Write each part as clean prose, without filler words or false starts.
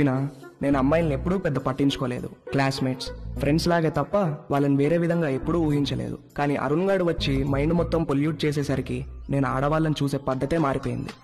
వినా నేను అమ్మాయిల్ని ఎప్పుడూ పెద్ద పట్టించుకోలేదు. క్లాస్మేట్స్, ఫ్రెండ్స్ లాగే తప్ప వాళ్ళని వేరే విధంగా ఎప్పుడూ ఊహించలేదు. కానీ అరుణ్ గారు వచ్చి మైండ్ మొత్తం పొల్యూట్ చేసేసరికి నేను ఆడవాళ్ళని చూసే పద్ధతే మారిపోయింది.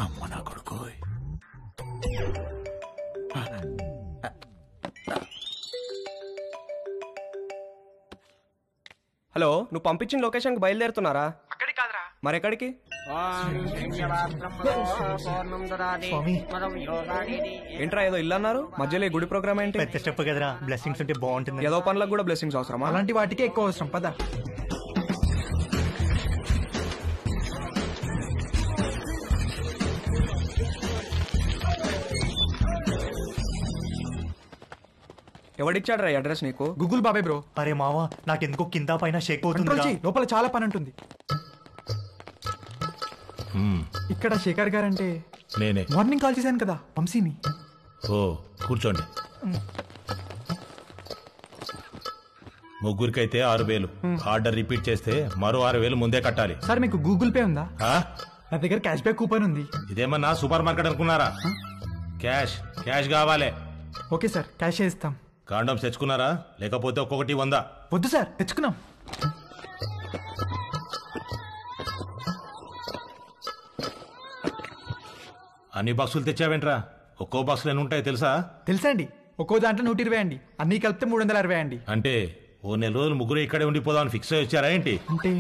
అమ్మ నా కొడుకు. హలో, నువ్వు పంపించిన లొకేషన్కి బయలుదేరుతున్నారా? అక్కడికి కాదురా. మరెక్కడికి? ఏంట్రా ఏదో ఇల్లు అన్నారు, మధ్యలో గుడి ప్రోగ్రామ్ ఏంటి? పెద్ద స్టెప్ కదరా, బ్లెస్సింగ్స్ ఉంటే బాగుంటుంది. ఏదో పనులకు కూడా బ్లెస్సింగ్స్ అవసరమా? అలాంటి వాటికే ఎక్కువ అవసరం. పద. ఎవడిచ్చాడ్రా ఈ అడ్రస్ నీకు? గూగుల్ బాబాయ్ బ్రో. అరే మావా, నాకెందుకో కింద పైన షేక్ అవుతుంది. లోపల చాలా పని ఉంటుంది. ఇక్కడ శేఖర్ గారంటే నేనే. మార్నింగ్ కాల్ చేశాను కదా, వంశీని. ఓ, కూర్చోండి. ముగ్గురికైతే 6,000. ఆర్డర్ రిపీట్ చేస్తే మరో 6,000 ముందే కట్టాలి. సార్ మీకు గూగుల్ పే ఉందా? ఆ? నా దగ్గర క్యాష్ బ్యాక్ కూపన్ ఉంది. ఇదేమన్నా సూపర్ మార్కెట్ అనుకున్నారా? క్యాష్ క్యాష్ కావాలి. ఓకే సార్, క్యాష్ ఇస్తాం. కాండమ్స్ తెచ్చుకున్నారా? లేకపోతే ఒక్కొక్కటి 100. వద్దు సార్, తెచ్చుకున్నాం. అన్ని బాక్సులు తెచ్చావేంట్రా? ఒక్కో బాక్సులు ఎన్ని ఉంటాయో తెలుసా? తెలుసా అండి, ఒక్కో దాంట్లో 120 అండి, అన్ని కలిపితే 360 అండి. అంటే ఓ నెల రోజులు ముగ్గురు ఇక్కడే ఉండిపోదామని ఫిక్స్ అయ్యి వచ్చారా ఏంటి? అంటే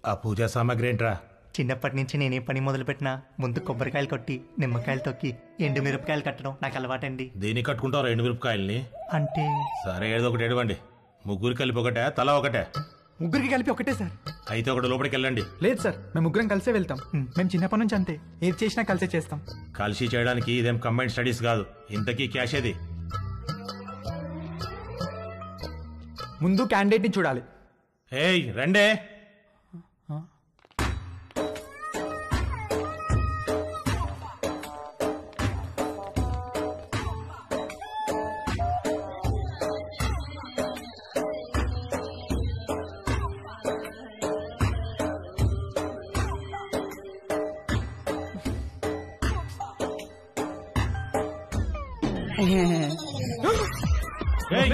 ఆ పూజా సామాగ్రి ఏంట్రా? చిన్నప్పటి నుంచి నేనే పని మొదలు పెట్టినా ముందు కొబ్బరికాయలు కొట్టి నిమ్మకాయలు తొక్కి ఎండు మిరపకాయలు కట్టడం నాకు అలవాటండి. దేనికి కట్టుకుంటావు 2 మిరపకాయల్ని? అంటే సరే, ఏదో ఒకటి ఎడవండి. ముగ్గురు కలిపి ఒకటే, తల ఒకటే? ముగ్గురికి కలిపి ఒకటే సార్. అయితే ఒకటి లోపలికి వెళ్ళండి. లేదు సార్, మేము ముగ్గురం కలిసే వెళ్తాం. మేము చిన్నప్పటి నుంచి అంతే, ఏది చేసినా కలిసే చేస్తాం. కలిసి చేయడానికి ఇదేం కంబైన్డ్ స్టడీస్ కాదు. ఇంతకీ క్యాష్ ఏది? ముందు క్యాండిడేట్ ని చూడాలి. ఏయ్ రండే.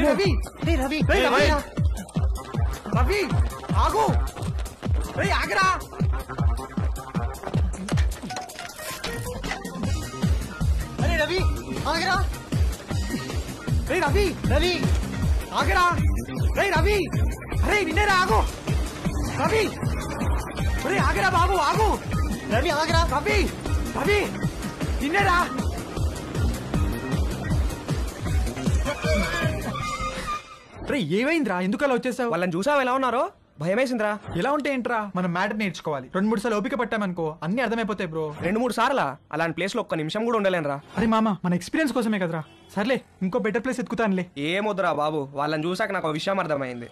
రవి, రవి, రవి, ఆగు. ఆగరా. అరే రవి, ఆగరా. రవి, రవి, ఆగరా. రవి, అరే నిన్నేరా, ఆగు. రవి, ఆగరా బాబు, ఆగు. రవి, ఆగరా. రవి, రవి, నిన్నేరా. ఏమైందిరా, ఎందుకు అలా వచ్చేసావు? వాళ్ళని చూసావు ఎలా ఉన్నారో? భయమేసిందిరా. ఎలా ఉంటే ఏంట్రా, మనం మ్యాటర్ నేర్చుకోవాలి. 2-3 సార్లు ఓపిక పట్టామనుకో అన్ని అర్థమైపోతాయి బ్రో. 2-3 సార్లా? అలాంటి ప్లేస్ లో ఒక్క నిమిషం కూడా ఉండలేనురా. అరే మామ, మన ఎక్స్పీరియన్స్ కోసమే కదరా. సర్లే, ఇంకో బెటర్ ప్లేస్ ఎత్తుకుతానులే. ఏమొద్దురా బాబు, వాళ్ళని చూసాక నాకు ఒక విషయం అర్థమైంది.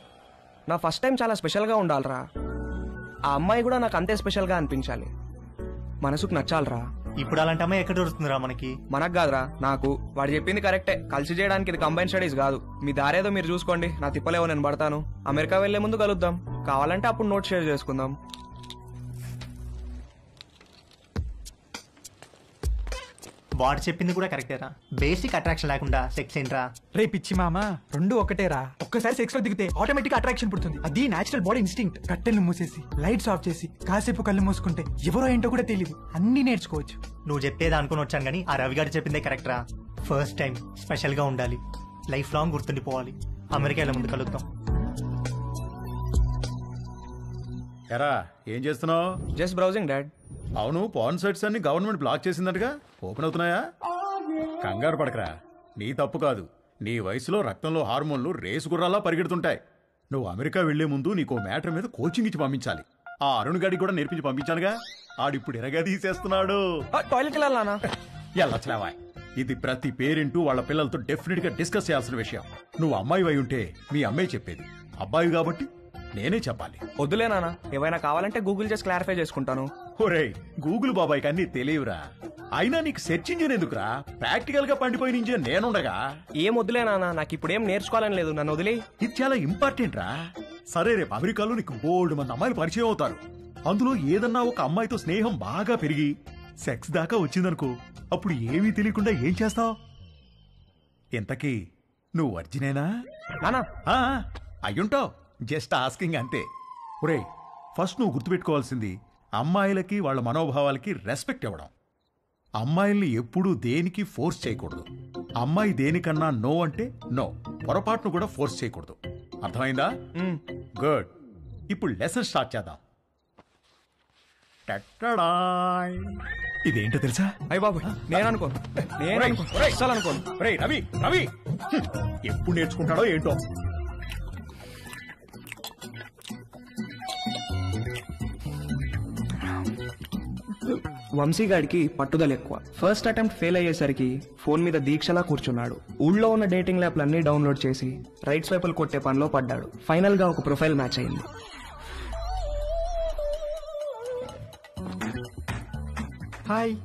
నా ఫస్ట్ టైం చాలా స్పెషల్ గా ఉండాలిరా. ఆ అమ్మాయి కూడా నాకు అంతే స్పెషల్గా అనిపించాలి. మనసుకు నచ్చాలరా. ఇప్పుడు అలాంటి అమ్మాయి ఎక్కడ దొరుకుతుందిరా మనకి? మనకు కాదురా, నాకు. వాడు చెప్పింది కరెక్టే. కలిసి చేయడానికి ఇది కంబైన్ స్టడీస్ కాదు. మీ దారేదో మీరు చూసుకోండి, నా తిప్పలేవో నేను పడతాను. అమెరికా వెళ్లే ముందు కలుద్దాం, కావాలంటే అప్పుడు నోట్ షేర్ చేసుకుందాం. వాడు చెప్పింది కూడా కరెక్టేరా. బేసిక్ అట్రాక్షన్ లేకుండా సెక్స్ ఏంట్రా? రే పిచ్చి మామ, రెండు ఒకటేరా. ఒక్కసారి సెక్స్ లో దిగితే ఆటోమేటిక్ అట్రాక్షన్ పుడుతుంది. అది నేచురల్ బాడీ ఇన్స్టింక్ట్. కట్టెలు మూసేసి లైట్స్ ఆఫ్ చేసి కాసేపు కళ్ళు మూసుకుంటే ఎవరో ఏంటో కూడా తెలియదు, అన్ని నేర్చుకోవచ్చు. నువ్వు చెప్పేది అనుకుని వచ్చాను కానీ ఆ రవి గారు చెప్పిందే కరెక్టరా. ఫస్ట్ టైం స్పెషల్ గా ఉండాలి, లైఫ్ లాంగ్ గుర్తుండిపోవాలి. అమెరికా వెళ్ళే ముందు కలుద్దాం. ఎరా ఏం చేస్తున్నావు? Just browsing dad. అవును, పాన్ సైట్స్ అన్ని గవర్నమెంట్ బ్లాక్ చేసిందటగా, ఓపెన్ అవుతున్నాయా? కంగారు పడకరా, నీ తప్పు కాదు. నీ వయసులో రక్తంలో హార్మోన్లు రేసు గుర్రాలా పరిగెడుతుంటాయి. నువ్వు అమెరికా వెళ్లే ముందు నీకో మ్యాటర్ మీద కోచింగ్ ఇచ్చి పంపించాలి. ఆ అరుణ్ గడికి కూడా నేర్పించి పంపించానుగా, ఆడిప్పుడు ఎరగా తీసేస్తున్నాడు. టాయిలెట్కి వెళ్ళాలనా? ఎల్లొచ్చలేవా, ఇది ప్రతి పేరెంట్ వాళ్ళ పిల్లలతో డెఫినెట్ గా డిస్కస్ చేయాల్సిన విషయం. నువ్వు అమ్మాయి అయి ఉంటే మీ అమ్మాయి చెప్పేది, అబ్బాయి కాబట్టి నేనే చెప్పాలి. వద్దులే నాన్న, ఏమైనా కావాలంటే గూగుల్ చేసి క్లారిఫై చేసుకుంటాను. ఒరేయ్, గూగుల్ బాబాయ్కి అన్ని తెలియవురా. అయినా నీకు సెర్చ్ ఇంజిన్ ఎందుకురా? ప్రాక్టికల్ గా పండిపోయిన ఇంజిన్ నేనుండగా. ఏం వద్దులే నాన్న, నాకు ఇప్పుడు ఏం నేర్చుకోవాలని లేదు, నన్ను వదిలే. ఇది చాలా ఇంపార్టెంట్ రా. సరే, రేపు అమెరికాలో నీకు బోల్డ్ మంది అమ్మాయిలు పరిచయం అవుతారు. అందులో ఏదన్నా ఒక అమ్మాయితో స్నేహం బాగా పెరిగి సెక్స్ దాకా వచ్చిందనుకో, అప్పుడు ఏమీ తెలియకుండా ఏం చేస్తావు? ఇంతకీ నువ్వు వర్జినేనా? నానా అయ్యుంటావు, జస్ట్ ఆస్కింగ్ అంతే. ఒరే, ఫస్ట్ నువ్వు గుర్తుపెట్టుకోవాల్సింది అమ్మాయిలకి వాళ్ళ మనోభావాలకి రెస్పెక్ట్ ఇవ్వడం. అమ్మాయిల్ని ఎప్పుడూ దేనికి ఫోర్స్ చేయకూడదు. అమ్మాయి దేనికన్నా నో అంటే నో, పొరపాటును కూడా ఫోర్స్ చేయకూడదు. అర్థమైందా? గుడ్. ఇప్పుడు లెసన్ స్టార్ట్ చేద్దాం. టట్టడాయ్. ఇదేంటో తెలుసా? అయ్య బాబు, నేను అనుకోను, అసలు అనుకోను. ఒరేయ్ రవి, రవి ఎప్పుడు నేర్చుకుంటాడో ఏంటో. వంశీగాడికి పట్టుదల ఎక్కువ. ఫస్ట్ అటెంప్ట్ ఫెయిల్ అయ్యేసరికి ఫోన్ మీద దీక్షలా కూర్చున్నాడు. ఊళ్ళో ఉన్న డేటింగ్ యాప్లన్నీ డౌన్లోడ్ చేసి రైట్ స్వైపులు కొట్టే పనిలో పడ్డాడు. ఫైనల్ గా ఒక ప్రొఫైల్ మ్యాచ్ అయింది. హాయ్.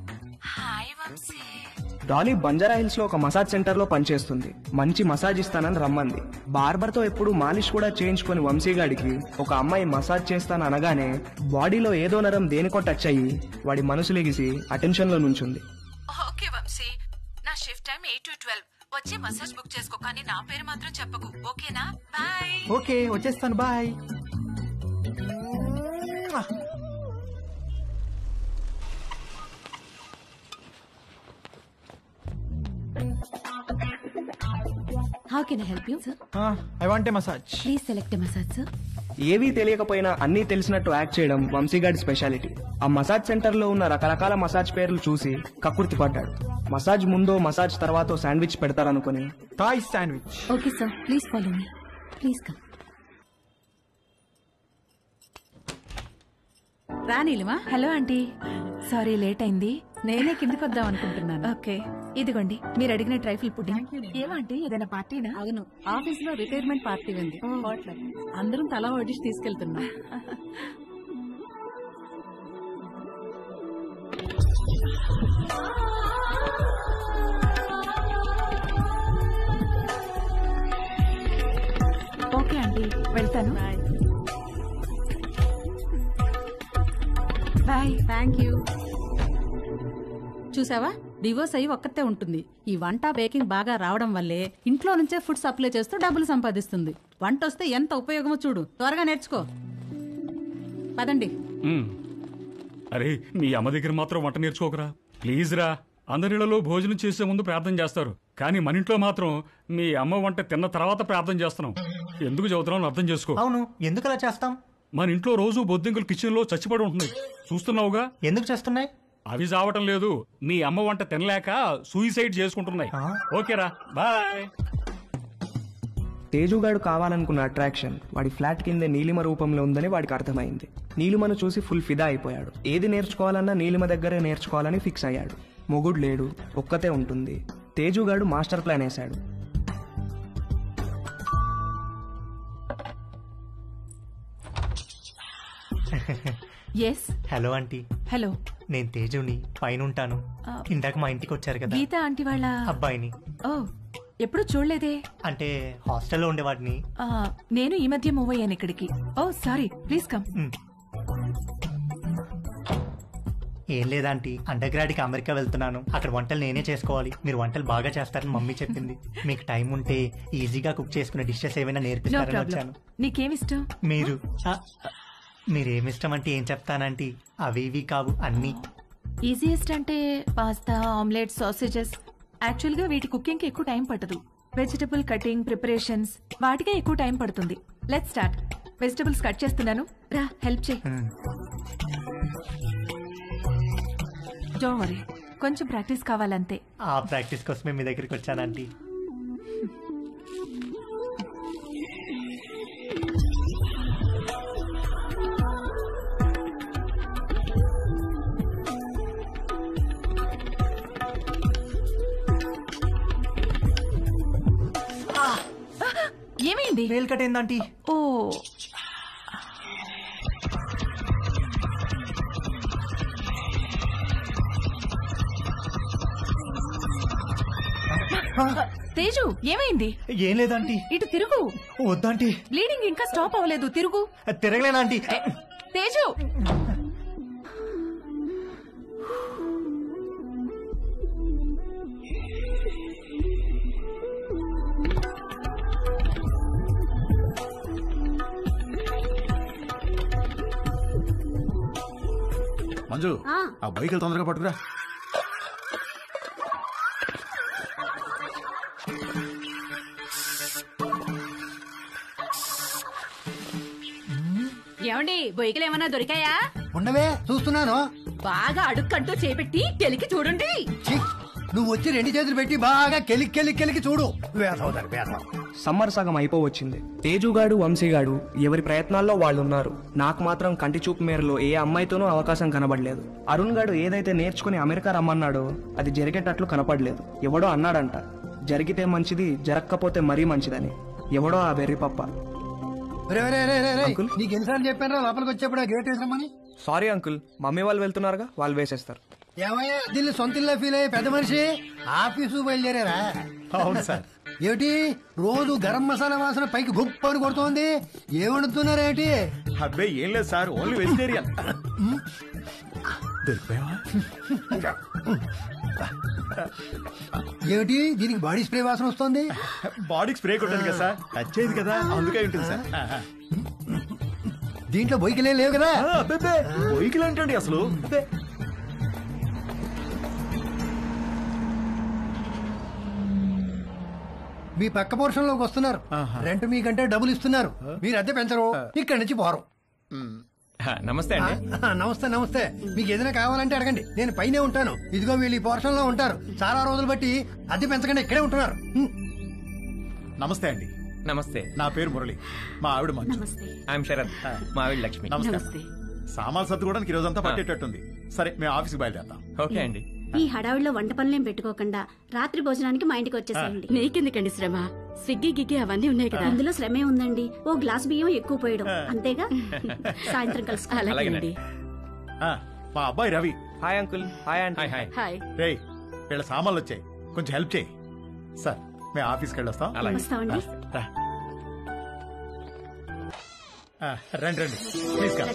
డాలీ బంజారా హిల్స్ లో ఒక మసాజ్ సెంటర్ లో పనిచేస్తుంది. మంచి మసాజ్ ఇస్తానని రమ్మంది. బార్బర్ తో ఎప్పుడు మాలిష్ కూడా చేయించుకుని వంశీగాడికి ఒక అమ్మాయి మసాజ్ చేస్తాను అనగానే బాడీలో ఏదో నరం దేనికో టచ్ అయ్యి వాడి మనసు లెగిసి అటెన్షన్ లో నుంచుంది. ఓకే వంశీ, నా షిఫ్ట్ టైం 8 to 12. వచ్చి మసాజ్ బుక్ చేసుకో, కానీ నా పేరు మాత్రం చెప్పకు, ఓకేనా? బాయ్. ఓకే, వచ్చేస్తాను, bye. How can I help you, sir? I want a massage. Please select a massage, sir. ఏవీ తెలియకపోయినా అన్నీ తెలిసినట్టు యాక్ట్ చేయడం వంశీగాడి స్పెషాలిటీ. ఆ మసాజ్ సెంటర్ లో ఉన్న రకరకాల మసాజ్ పేర్లు చూసి కక్కుర్తి పడ్డాడు. మసాజ్ ముందో మసాజ్ తర్వాతో శాండ్విచ్ పెడతారనుకుని Thai sandwich. Okay, sir. Please follow me. Please come. రా Neelima. Hello aunty, sorry late అయింది. నేనే కిందికి వద్దాం అనుకుంటున్నాను. ఓకే, ఇదిగోండి మీరు అడిగిన ట్రైఫుల్ పుడ్డింగ్. ఏమంటే ఏదైనా పార్టీనా? అవును, ఆఫీస్ లో రిటైర్మెంట్ పార్టీ ఉంది. అందరం తలా వడ్డిసి తీసుకెళ్తున్నాం. ఓకే ఆంటీ, వెళ్తాను. బాయ్. Thank you. చూసావా, డివోర్స్ అయ్యి ఒక్కతే ఉంటుంది. ఈ వంట బేకింగ్ బాగా రావడం వల్లే ఇంట్లో నుంచే ఫుడ్ సప్లై చేస్తూ డబ్బులు సంపాదిస్తుంది. వంట వస్తే ఎంత ఉపయోగమో చూడు. త్వరగా నేర్చుకో. పదండి. అరే, మీ అమ్మ దగ్గర మాత్రం వంట నేర్చుకోకరా ప్లీజ్ రా. అందరిలో భోజనం చేసే ముందు ప్రార్థన చేస్తారు, కానీ మన ఇంట్లో మాత్రం మీ అమ్మ వంట తిన్న తర్వాత ప్రార్థన చేస్తున్నాం. ఎందుకు చదువుతున్నాం అర్థం చేసుకో. అవును, ఎందుకు అలా చేస్తాం? మన ఇంట్లో రోజు బొద్దింకలు కిచెన్ లో చచ్చిపడి ఉంటున్నాయి, చూస్తున్నావుగా. ఎందుకు చేస్తున్నాయి? అవి చావటం లేదు, మీ అమ్మ వంట తినలేక సూయిసైడ్ చేసుకుంటున్నాయి. ఓకేరా, బాయ్. తేజుగాడు కావాలనుకున్న అట్రాక్షన్ వాడి ఫ్లాట్ కిందే నీలిమ రూపంలో ఉందని వాడికి అర్థమైంది. నీలిమను చూసి ఫుల్ ఫిదా అయిపోయాడు. ఏది నేర్చుకోవాలన్నా నీలిమ దగ్గరే నేర్చుకోవాలని ఫిక్స్ అయ్యాడు. మొగుడు లేడు, ఒక్కతే ఉంటుంది. తేజుగాడు మాస్టర్ ప్లాన్ వేశాడు. ఎస్ హలో ఆంటీ, హలో, నేను తేజుని, పైన ఉంటాను. ఇందాక మా ఇంటికి వచ్చారు కదా గీత ఆంటీ వాళ్ళ అబ్బాయిని. ఓ, ఎప్పుడు చూడలేదే. అంటే హాస్టల్లో ఉండేవాడిని. ఆ, నేను ఈ మధ్య మూవ్ అయ్యాను ఇక్కడికి. ఓ సారీ, ప్లీజ్ కమ్. ఏం లేదంటీ, అండర్ గ్రాడ్ కి అమెరికా వెళ్తున్నాను. అక్కడ వంటలు నేనే చేసుకోవాలి. మీరు వంటలు బాగా చేస్తారని మమ్మీ చెప్పింది. మీకు టైం ఉంటే ఈజీగా కుక్ చేసుకునే డిషెస్ ఏమైనా నో నేర్పిస్తారని ప్రాబ్లం. వచ్చాను. నీకేమిష్టం? మీరు మీరేమిష్టం అంటే ఏం చెప్తానంటీ, అవి ఇవి కావు అన్నీ. ఈజియెస్ట్ అంటే పాస్తా, ఆమ్లెట్, సాసేజెస్. యాక్చువల్ గా వీటి కుకింగ్ కి ఎక్కువ టైం పట్టదు. వెజిటబుల్ కటింగ్, ప్రిపరేషన్స్ వాటికే ఎక్కువ టైం పడుతుంది. Let's start. వెజిటబుల్స్ కట్ చేస్తున్నాను, రా హెల్ప్ చేయి. డోంట్ వరీ, కొంచెం ప్రాక్టీస్ కావాలంతే. ఆ ప్రాక్టీస్ కోసమే మీ దగ్గరికి వచ్చానంటీ. ఏమైంది? వేలు కట్టేందంటీ. ఓ, తేజు ఏమైంది? ఏం లేదంటీ. ఇటు తిరుగు. వద్దంటీ. బ్లీడింగ్ ఇంకా స్టాప్ అవ్వలేదు, తిరుగు. తిరగలేనంటీ. తేజు, మంజు ఆ బైక్ తొందరగా పట్టుకురా. ఏమండి, బొయ్యకలు ఏమన్నా దొరికాయా? ఉండవే, చూస్తున్నాను. బాగా అడుక్కంటూ చేపెట్టి కెలికి చూడండి. ఛీ, నువ్వు వచ్చి 2 చేతులు పెట్టి బాగా కెలికి చూడు. వేసవుతారు వేసవు. సమ్మర్ సగం అయిపోవచ్చింది. తేజుగాడు, వంశీగాడు ఎవరి ప్రయత్నాల్లో వాళ్ళున్నారు. నాకు మాత్రం కంటి చూపు మేరలో ఏ అమ్మాయితోనూ అవకాశం కనబడలేదు. అరుణ్ గాడు ఏదైతే నేర్చుకుని అమెరికా రమ్మన్నాడో అది జరిగేటట్లు కనపడలేదు. ఎవడో అన్నాడంట, జరిగితే మంచిది, జరగకపోతే మరీ మంచిదని. ఎవడో ఆ వెర్రి పప్ప. అంకుల్? నీకు ఎన్నిసార్లు చెప్పాను లోపలికి వచ్చేప్పుడు గేట్ వేసామని. సారీ అంకుల్, మమ్మీ వాళ్ళు వెళ్తున్నారుగా, వాళ్ళు వేసేస్తారు. ఏమయ్యా, దీన్ని సొంత ఇల్లు ఫీల్ అయ్యే పెద్ద మనిషి ఆఫీసు బయలుదేరారా? అవును సార్. ఏమిటి రోజు గరం మసాలా వాసన పైకి గుప్ప అని కొడుతోంది? ఏమడుతున్నారేమిటి? అబ్బే ఏం లేదు సార్, ఓన్లీ వెజిటేరియన్. దొరికిపోయావా? ఏమిటి దీనికి బాడీ స్ప్రే వాసన వస్తుంది? బాడీకి స్ప్రే కొట్టాను కదా సార్, టచ్ అయింది కదా, అందుకే ఉంటుంది సార్. దీంట్లో బొయ్యికలే లేవు కదా? బొయ్యికలు ఏంటండి అసలు? మీ పక్క పోర్షన్ లోకి వస్తున్నారు. రెంట్ మీకంటే డబ్బులు ఇస్తున్నారు. మీరు అద్దె పెంచరు, ఇక్కడి నుంచి పోరు. నమస్తే అండి. నమస్తే నమస్తే. మీకు ఏదైనా కావాలంటే అడగండి, నేను పైనే ఉంటాను. ఇదిగో వీళ్ళు ఈ పోర్షన్ లో ఉంటారు. చాలా రోజులు బట్టి అద్దె పెంచకుండా ఇక్కడే ఉంటున్నారు. నమస్తే అండి. నమస్తే. నా పేరు మురళి, మా ఆవిడ మంజు. ఐఎమ్ శరత్, మా ఆవిడ లక్ష్మి. నమస్తే. సామాన్ సర్దుకోవడానికి ఈ రోజంతా పట్టేటట్టుంది. సరే, మేము ఆఫీస్కి బయలుదేరుతాం. ఓకే అండి. ఈ హడావిడిలో వంట పనులేం పెట్టుకోకుండా రాత్రి భోజనానికి మా ఇంటికి వచ్చేసేయండి. నీకెందుకండి శ్రమ? స్విగ్గీ గిగ్గి అవన్నీ ఉన్నాయి కదా. అందులో శ్రమే ఉందండి. ఓ గ్లాస్ బియ్యం ఎక్కువ పోయడం అంతేగా. సాయంత్రం కలుసుకోవాలి. అలాగేనండి. మా అబ్బాయి Ravi. Hi uncle. Hi aunty. Hi. Hi. రేయ్, వీళ్ళ సామాన్లు వచ్చాయి, కొంచెం హెల్ప్ చేయి. సార్, మేము ఆఫీస్కి వెళ్ళొస్తాం. వస్తామండి. రండి రండి, ప్లీజ్ కమ్.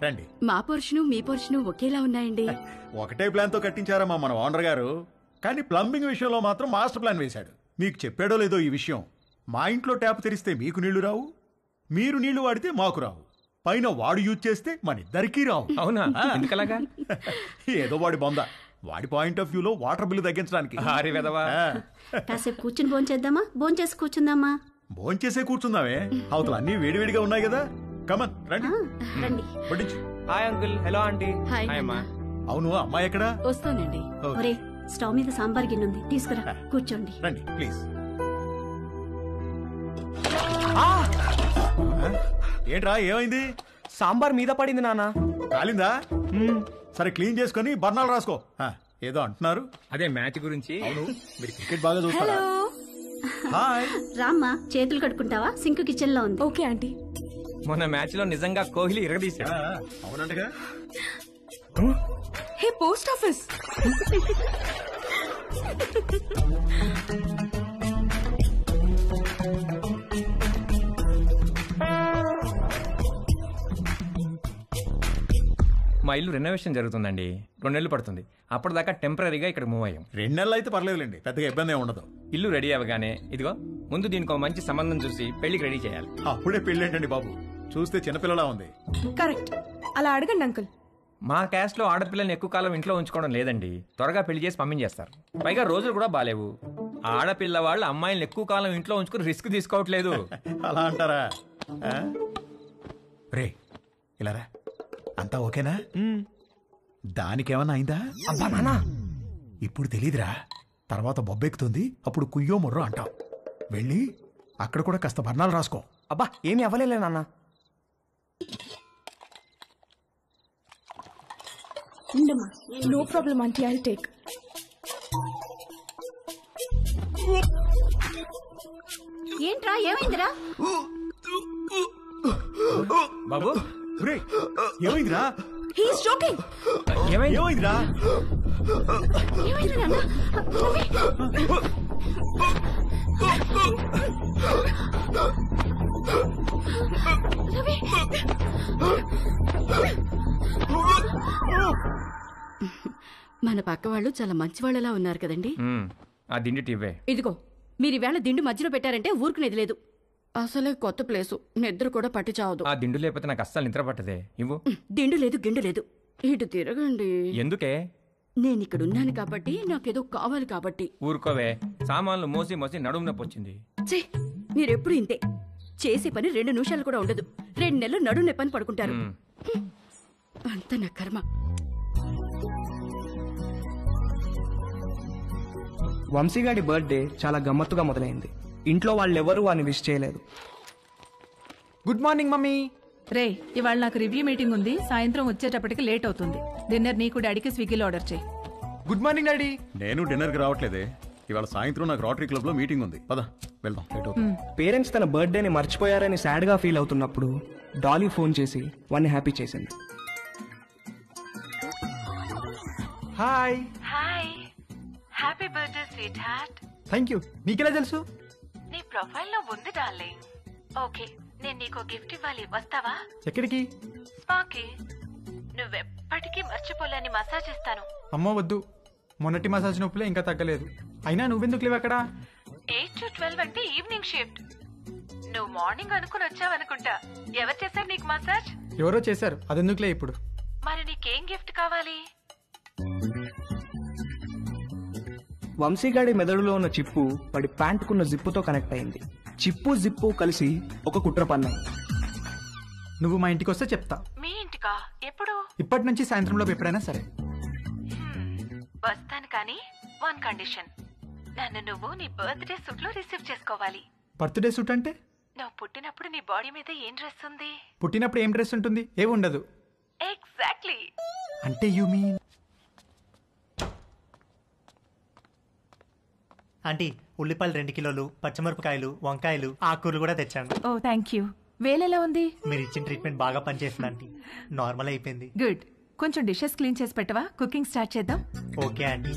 రండి. మా పోర్షను మీ పోర్షను ఒకేలా ఉన్నాయండి. ఒకటే ప్లాన్ తో కట్టించారమ్మా మన ఓనర్ గారు, కానీ ప్లంబింగ్ విషయంలో మాత్రం మాస్టర్ ప్లాన్ వేశాడు. మీకు చెప్పాడో లేదో ఈ విషయం, మా ఇంట్లో ట్యాప్ తెరిస్తే మీకు నీళ్లు రావు, మీరు నీళ్లు వాడితే మాకు రావు, పైన వాడు యూజ్ చేస్తే మన ఇద్దరికీ రావు. అవునా? ఎందుకలాగా? ఏదో వాడి బొంద, వాడి పాయింట్ ఆఫ్ వ్యూలో వాటర్ బిల్లు తగ్గించడానికి. కాసేపు కూర్చుని భోంచేద్దామా? భోంచేసి కూర్చుందామా? భోంచేసే కూర్చుందామే, అవతల అన్ని వేడివేడిగా ఉన్నాయి కదా. కమన్ రండి. రండి. వడ్డించు. Hi uncle. Hello aunty. Hi. అవును, అమ్మాయి ఎక్కడా? వస్తానండి. ఒరే, స్టవ్ మీద సాంబార్ గిన్నె ఉంది, తీసుకురా. కూర్చోండి. రండి ప్లీజ్. ఏంట్రా, ఏమైంది? సాంబార్ మీద పడింది నాన్న. కాలిందా? సరే, క్లీన్ చేసుకుని బర్ణాలు రాసుకో. ఏదో అంటున్నారు. అదే మ్యాచ్ గురించి. అవును, మీరు క్రికెట్ బాగా చూస్తారా? హాయ్. రామ్మా చేతులు కడుక్కుంటావా? సింక్ కిచెన్ లో ఉంది. Okay aunty. మొన్న మ్యాచ్ లో నిజంగా కోహ్లీ ఇరగదీశాడు. అవునంటగా. Hey post office. మా ఇల్లు రెనోవేషన్ జరుగుతుందండి. 2 నెలలు పడుతుంది. అప్పటిదాకా టెంపరీగా ఇక్కడ మూవ్ అయ్యాం. 2 నెలలు అయితే పర్లేదులేండి, పెద్దగా ఇబ్బంది ఏమి ఉండదు. ఇల్లు రెడీ అవ్వగానే ఇదిగో ముందు దీనికి ఒక మంచి సంబంధం చూసి పెళ్లికి రెడీ చేయాలి. అప్పుడే పెళ్ళేంటండి బాబు, చూస్తే చిన్నపిల్లలా ఉంది. కరెక్ట్. అలా అడగండి అంకుల్. మా క్యాస్ట్ లో ఆడపిల్లని ఎక్కువ కాలం ఇంట్లో ఉంచుకోవడం లేదండి. త్వరగా పెళ్లి చేసి పంపించేస్తారు. పైగా రోజులు కూడా బాలేవు. ఆడపిల్ల వాళ్ళు అమ్మాయిలను ఎక్కువ కాలం ఇంట్లో ఉంచుకుని రిస్క్ తీసుకోవట్లేదు. అలా అంటారా? రే ఇలా రా, అంతా ఓకేనా? దానికేమన్నా అయిందా? అబ్బా నానా, ఇప్పుడు తెలీదురా, తర్వాత బొబ్బెక్కుతుంది, అప్పుడు కుయ్యో మొర్రో అంటావు. వెళ్ళి అక్కడ కూడా కాస్త బర్ణాలు రాసుకో. అబ్బా ఏమీ అవ్వలేలే నాన్న. No problem aunty, I take. ఏంట్రా ఏమైందిరా? బాబు రే ఏమైందిరా? He is joking. ఏమైందిరా? ఏమైంది నాన్న? రవి. మన పక్క వాళ్ళు చాలా మంచి వాళ్ళలా ఉన్నారు కదండి. ఆ దిండి టివ్వే. ఇదిగో మీరు ఈవేళ దిండు మధ్యలో పెట్టారంటే ఊరుకునేది లేదు. అసలే కొత్త ప్లేసు, నిద్ర కూడా పట్టి చావదు. ఆ దిండు లేకపోతే నాకు అస్సలు నిద్ర పట్టదే. ఇవ్వు. దిండు లేదు గిండు లేదు, ఇటు తిరగండి. ఎందుకే? నేను ఇక్కడ ఉన్నాను కాబట్టి, నాకేదో కావాలి కాబట్టి. ఊరుకోవే, సామాన్లు మోసి మోసి నడుము నొప్పి వచ్చింది. ఛీ, మీరెప్పుడు ఇంతే. చేసే పని 2 నిమిషాలు కూడా ఉండదు. 2 నెలలు నడుము నొప్పని పడుకుంటారు. అంత నా కర్మ. వంశీగాడి బర్త్డే చాలా గమ్మత్తుగా మొదలైంది. ఇంట్లో వాళ్ళెవరూ వాడిని విష్ చేయలేదు. Good morning mummy. రే, ఇవాళ నాకు రివ్యూ మీటింగ్ ఉంది. సాయంత్రం వచ్చేటప్పటికి లేట్ అవుతుంది. డిన్నర్ నీకు డాడీకి స్విగ్గీలో ఆర్డర్ చేయి. Good morning daddy. నేను డిన్నర్కి రావట్లేదే, ఇవాళ సాయంత్రం నాకు రోటరీ క్లబ్ లో మీటింగ్ ఉంది. పద వెళ్దాం. పేరెంట్స్ తన బర్త్డేని మర్చిపోయారని సాడ్ గా ఫీల్ అవుతున్నప్పుడు డాలీ ఫోన్ చేసి వాడిని హ్యాపీ చేసింది. Hi. Hi, happy birthday sweet heart. Thank you. నీకెలా తెలుసు? నీ ప్రొఫైల్ లో ఉంది డార్లింగ్. ఓకే, నేను నీకు గిఫ్ట్ ఇవ్వాలి, వస్తావా? ఎక్కడికి? స్పాకి. నువ్వెప్పటికీ మర్చిపోలేని మసాజ్ ఇస్తాను. అమ్మో వద్దు, మొన్నటి మసాజ్ నొప్పులే ఇంకా తగ్గలేదు. అయినా నువ్వెందుకు లేవు అక్కడ? 8 to 12 అంటే ఈవినింగ్ షిఫ్ట్. నువ్వు మార్నింగ్ అనుకుని వచ్చావనుకుంటా. ఎవరు చేశారు నీకు మసాజ్? ఎవరో చేశారు, అదెందుకులే ఇప్పుడు. మరి నీకేం గిఫ్ట్ కావాలి? వంశీగాడి మెదడులో ఉన్న చిప్పు వాడి ప్యాంటుకున్న జిప్పుతో కనెక్ట్ అయింది. చిప్పు జిప్పు కలిసి ఒక కుట్ర పన్నాయి. నువ్వు మా ఇంటికి వస్తే చెప్తా. మీ ఇంటికా? ఎప్పుడు? ఇప్పటి నుంచి సాయంత్రంలో ఎప్పుడైనా సరే. వస్తాను, కానీ 1 కండిషన్. నన్ను నువ్వు నీ బర్త్డే సూట్ లో రిసీవ్ చేసుకోవాలి. బర్త్డే సూట్ అంటే? నువ్వు పుట్టినప్పుడు నీ బాడీ మీద ఏం డ్రెస్ ఉంది? పుట్టినప్పుడు ఏం డ్రెస్ ఉంటుంది? ఏమి ఉండదు. ఎగ్జాక్ట్లీ. అంటే యు మీన్? ఆంటీ, ఉల్లిపాయలు 2 కిలోలు, పచ్చిమిరపకాయలు, వంకాయలు, ఆకుకూరలు కూడా తెచ్చాను. ఓ థ్యాంక్ యూ. వేలెలా ఉంది? మీరు ఇచ్చిన ట్రీట్మెంట్ బాగా పనిచేస్తుంది ఆంటీ. నార్మల్ అయిపోయింది. గుడ్. కొంచెం డిషెస్ క్లీన్ చేసి పెట్టవా? కుకింగ్ స్టార్ట్ చేద్దాం. Okay aunty.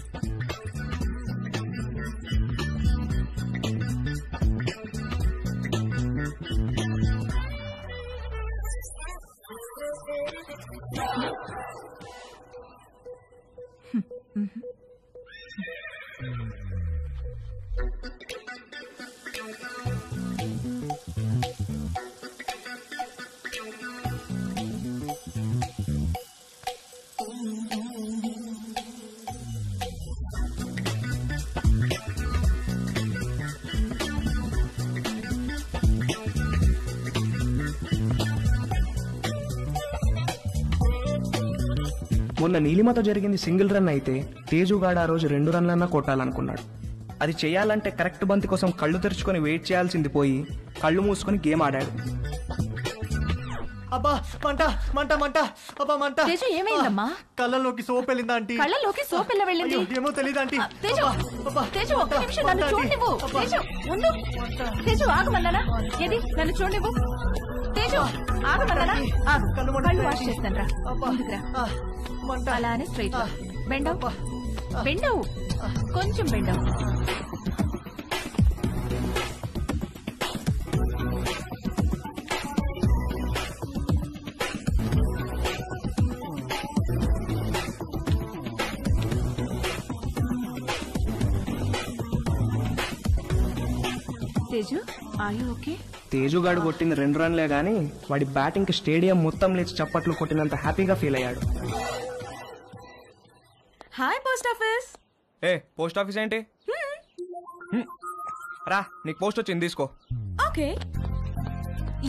మొన్న నీలిమతో జరిగింది సింగిల్ రన్ అయితే తేజుగాడు ఆ రోజు 2 రన్లన్నా కొట్టాలనుకున్నాడు. అది చేయాలంటే కరెక్ట్ బంతి కోసం కళ్ళు తెరుచుకొని వెయిట్ చేయాల్సింది పోయి కళ్ళు మూసుకొని గేమ్ ఆడాడు. అబ్బా మంట మంట మంట అబ్బా మంట. తేజు ఏమైందమ్మా? కళ్ళలోకి సోప్ వెళ్ళిందా ఆంటీ? కళ్ళలోకి సోప్ ఎలా వెళ్ళింది? ఏమో తెలీదు ఆంటీ. తేజు తేజు ఒక్క నిమిషం నన్ను చూడనివ్వు. తేజు ఉండు. తేజు ఆగమన్నానా? ఏది నన్ను చూడనివ్వు. తేజు ఆగమన్నానా? కళ్ళు వాష్ చేస్తాను రా. అలానే స్ట్రైట్ బెండవు బెండవు కొంచెం బెండవు. తేజు ఆయు ఓకే? తేజుగాడు కొట్టింది 2 రన్లే గానీ వాడి బ్యాటింగ్ కి స్టేడియం మొత్తం లేచి చప్పట్లు కొట్టినంత హ్యాపీగా ఫీల్ అయ్యాడు. Hi post office. ఏ పోస్ట్ ఆఫీస్ ఏంటి? రా నీకు పోస్ట్ వచ్చింది తీసుకో. ఓకే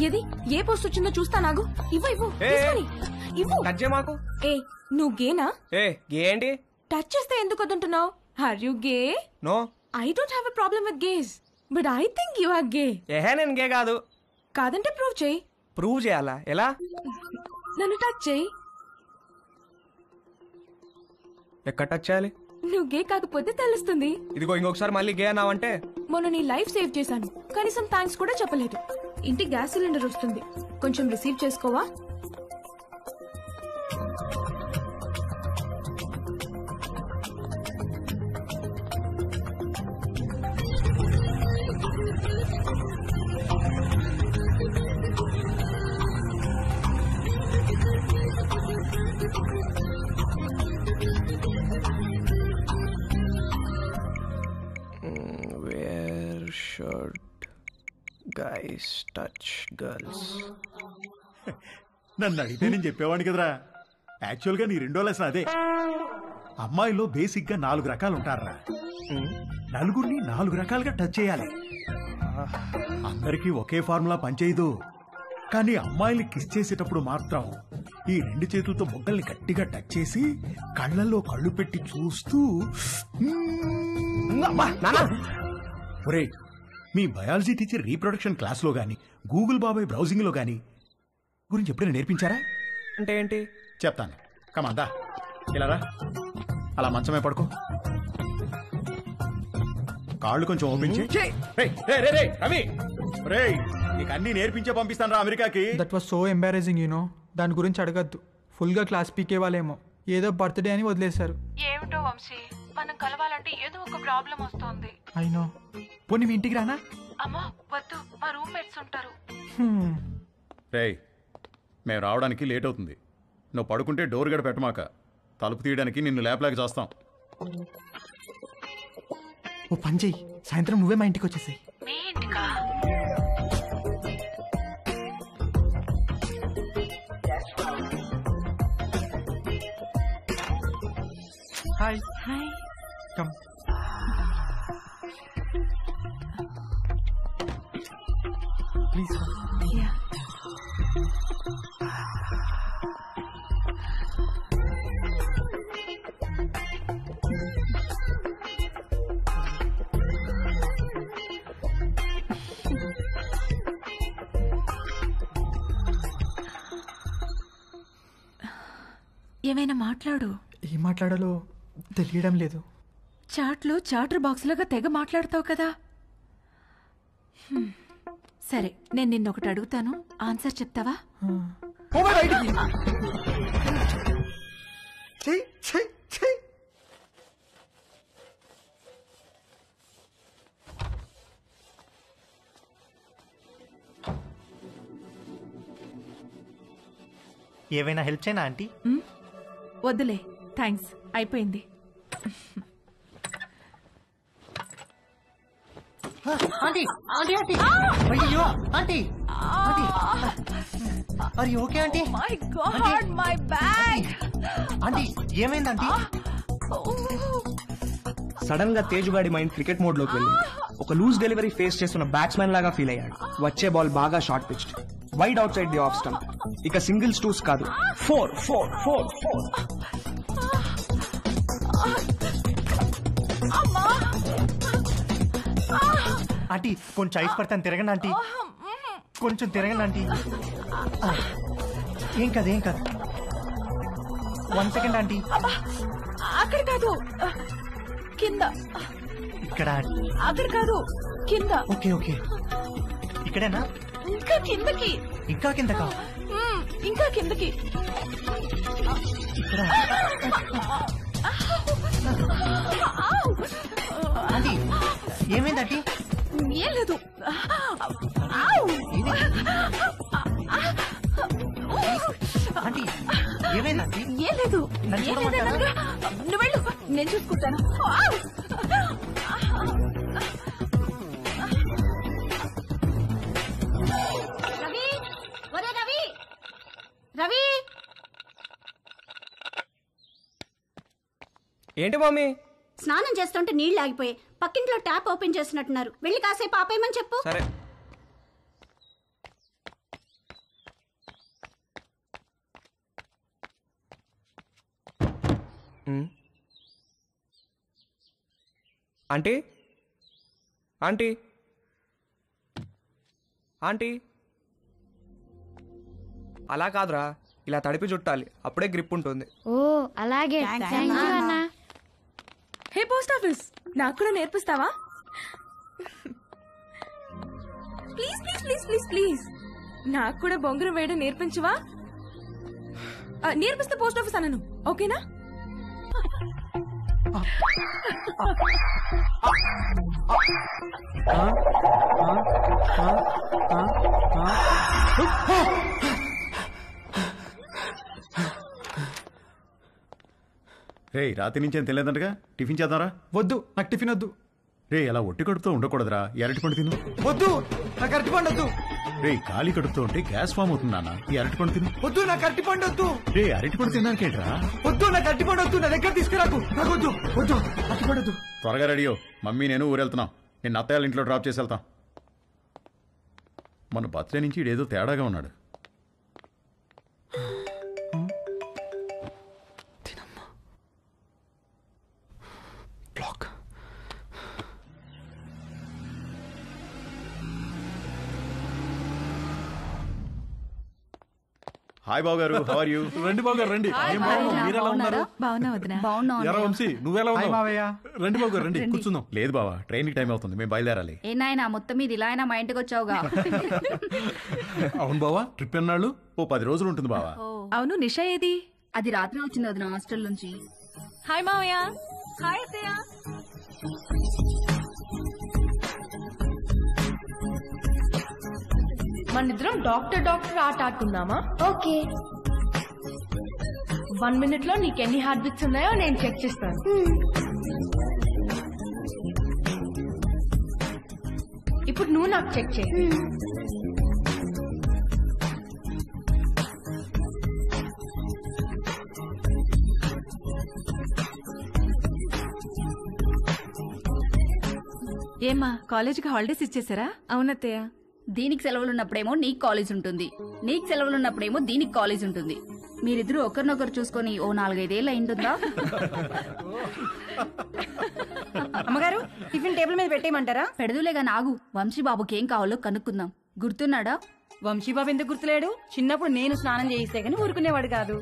ఏది ఏ పోస్ట్ వచ్చిందో చూస్తా. నాగు ఇవ్వు ఇవ్వు ఇవ్వు. టచ్ చేయ మాకు. ఏ నువ్వు గేనా? ఏ గే ఏంటి? టచ్ చేస్తే ఎందుకు వద్దంటున్నావు? Are you gay? No I don't have a problem with gays but I think you are gay. ఏహే నేను గే కాదు. కాదంటే ప్రూవ్ చేయి. ప్రూవ్ చేయాలా? ఎలా? నన్ను టచ్ చేయి. ఎక్కడ టచ్ చేయాలి? నువ్వు గే కాకపోతే తెలుస్తుంది. ఇదిగో ఇంకొకసారి మళ్ళీ గే అన్నావంటే. మొన్న నీ లైఫ్ సేవ్ చేశాను, కనీసం థ్యాంక్స్ కూడా చెప్పలేదు. ఇంటికి గ్యాస్ సిలిండర్ వస్తుంది, కొంచెం రిసీవ్ చేసుకోవా? Guys touch girls. నన్ను అడిగితే నేను చెప్పేవాడిని కదరా. యాక్చువల్గా నీ 2వ లెసన్ అదే. అమ్మాయిలో బేసిక్ గా 4 రకాలు ఉంటారా. నలుగురిని 4 రకాలుగా టచ్ చేయాలి. అందరికీ ఒకే ఫార్ములా పనిచేయదు. కానీ అమ్మాయిని కిస్ చేసేటప్పుడు మాత్రం ఈ 2 చేతులతో బొగ్గల్ని గట్టిగా టచ్ చేసి కళ్ళల్లో కళ్ళు పెట్టి చూస్తూ ఒరేయ్, మీ బయాలజీ టీచర్ రీప్రొడక్షన్ క్లాస్లో గాని గూగుల్ బాబాయ్ బ్రౌజింగ్లో గాని గురించి ఎప్పుడైనా నేర్పించారా? అంటే ఏంటి చెప్తాను. కమాందా ఇలా రా. అలా మంచమే పడుకో. కాళ్ళు కొంచెం ఓపెన్ చేయి. నీకు అన్ని నేర్పించే పంపిస్తాను రా అమెరికాకి. That was so embarrassing you know. దాని గురించి అడగద్దు. ఫుల్ గా క్లాస్ పీకే వాళ్ళేమో ఏదో బర్త్డే అని వదిలేశారు. ఏమిటో వంశీ, మనం కలవాలంటే ఏదో ఒక ప్రాబ్లం వస్తుంది. అయినో. పోనీ మీ ఇంటికి రానా? అమ్మా వద్దు, మా రూమ్మేట్స్ ఉంటారు. రేయ్, మేము రావడానికి లేట్ అవుతుంది. నువ్వు పడుకుంటే డోర్ గడ పెట్టమాక. తలుపు తీయడానికి నిన్ను లేపలేక చేస్తాం. ఓ పని చెయ్యి, సాయంత్రం నువ్వే మా ఇంటికి వచ్చేసాయి. మీ ఇంటికా? Hi hi. Come. Please. Yeah. ఏమైనా మాట్లాడు. ఏం మాట్లాడాలో తెలియడం లేదు. చాట్లో చాటర్ బాక్స్ లాగా తెగ మాట్లాడతావు కదా. సరే, నేను నిన్నొకటి అడుగుతాను, ఆన్సర్ చెప్తావా? ఏవైనా హెల్ప్ చేయనా ఆంటీ? వద్దులే, థ్యాంక్స్, అయిపోయింది. ఆంటీ ఆంటీ ఆంటీ అయ్యో aunty aunty are you okay aunty? My god, my bag. Aunty ఏమైంది ఆంటీ? సడన్ గా తేజుగాడి మైండ్ క్రికెట్ మోడ్ లోకి వెళ్ళింది. ఒక లూజ్ డెలివరీ ఫేస్ చేస్తున్న బ్యాట్స్మెన్ లాగా ఫీల్ అయ్యాడు. వచ్చే బాల్ బాగా short pitched, wide outside the off stump. ఇక సింగిల్స్ టూస్ కాదు, 4 4 4 4. ఆంటీ కొంచెం ఐస్ పడతాను, తిరగండి ఆంటీ. కొంచెం తిరగండి ఆంటీ. ఏం కాదు ఏం కాదు. 1 సెకండ్ ఆంటీ. అక్కడ కాదు, కింద. ఇక్కడ. అక్కడ కాదు, కింద. ఓకే ఓకే, ఇక్కడేనా? ఇంకా కిందకి. ఇంకా కిందకా? ఇంకా కిందకి. ఇక్కడ. ఆంటీ ఏమైంది ఆంటీ? ఏం లేదు. ఆంటీ ఏమైంది ఆంటీ? ఏం లేదు. నన్ను చూడమంటారా? నువ్వు వెళ్ళు, నేను చూసుకుంటాను. రవి, ఒరే రవి, రవి. ఏంటి మమ్మీ? స్నానం చేస్తుంటే నీళ్లు ఆగిపోయాయి. పక్కింట్లో ట్యాప్ ఓపెన్ చేసినట్టున్నారు. వెళ్ళి కాసేపు ఆపేయమని చెప్పు. సరే. ఆంటీ ఆంటీ ఆంటీ అలా కాదురా, ఇలా తడిపి చుట్టాలి, అప్పుడే గ్రిప్ ఉంటుంది. ఓ అలాగే. హే పోస్ట్ ఆఫీస్, నాకు కూడా నేర్పిస్తావా? Please please please please please, నాకు కూడా బొంగరం వేయడం నేర్పించవా? నేర్పిస్తే పోస్ట్ ఆఫీస్ అనను, ఓకేనా? రే రాత్రి నుంచి ఏం తెలియదంటగా, టిఫిన్ చేద్దాంరా. వద్దు, నాకు టిఫిన్ వద్దు. రే అలా ఒట్టి కడుపుతో ఉండకూడదురా, అరటిపండు తిను. వద్దు, నాకు అరటిపండు వద్దు. రే ఖాళీ కడుపుతో ఉంటే గ్యాస్ ఫామ్ అవుతుంది నాన్న, ఈ అరటిపండు తిను. వద్దు, నాకు అరటిపండు వద్దు. రే అరటిపండు తినడానికేంట్రా? వద్దు, నాకు అరటిపండు వద్దు, నా దగ్గర తీసుకురాకు. నాకు వద్దు, వద్దు, అరటిపండు వద్దు. త్వరగా రెడీ మమ్మీ నేను ఊరెళ్తున్నాం. నేను అత్తయ్య ఇంట్లో డ్రాప్ చేసి వెళ్తాం. మన బర్త్డే నుంచి ఇడేదో తేడాగా ఉన్నాడు. హాయ్ బాబు గారు, హౌ ఆర్ యు? రండి బాబు గారు రండి. ఏం బాగున్నావు, మీరు ఎలా ఉన్నారు? బాగున్నా వదినా. ఎరా వంశీ, నువ్వెలా హాయ్ ఉన్నావు? మావయ్య. రండి బాబు గారు రండి, కూర్చుందాం. లేదు బావా, ట్రైన్ కి టైం అవుతుంది, మేము బయలుదేరాలి. ఏ నాయనా మొత్తం మీద ఇలా అయినా మా ఇంటికి వచ్చావుగా. అవును బావా, ట్రిప్ ఎన్నాళ్ళు? ఓ 10 రోజులు ఉంటుంది బావా. అవును, నిషా ఏది? అది రాత్రి వచ్చింది వదిన హాస్టల్ నుంచి. హాయ్ మావయ్య. హాయ్ అత్తయ్య. మనిద్దరం డాక్టర్ డాక్టర్ ఆట ఆడుకుందామా? ఓకే. 1 minute లో నీకు ఎన్ని హార్ట్ బీట్స్ ఉన్నాయో నేను చెక్ చేస్తాను. ఇప్పుడు నువ్వు నాకు చెక్ చేయి. ఏమ్మా, కాలేజీకి హాలిడేస్ ఇచ్చేసారా? అవునత్తయ్య. దీనికి సెలవులు ఉన్నప్పుడేమో నీకు కాలేజ్ ఉంటుంది, నీకు సెలవులు ఉన్నప్పుడేమో దీనికి కాలేజ్ ఉంటుంది. మీరిద్దరూ ఒకరినొకరు చూసుకొని ఓ 4-5 ఏళ్ళు అయింటుందా? అమ్మగారు, టిఫిన్ టేబుల్ మీద పెట్టేయమంటారా? పెడదులేగా నాగు. వంశీ బాబుకి ఏం కావాలో కనుక్కుందాం. గుర్తున్నాడా? వంశీబాబు ఎందుకు గుర్తులేడు? చిన్నప్పుడు నేను స్నానం చేయిస్తే గానీ ఊరుకునేవాడు కాదు.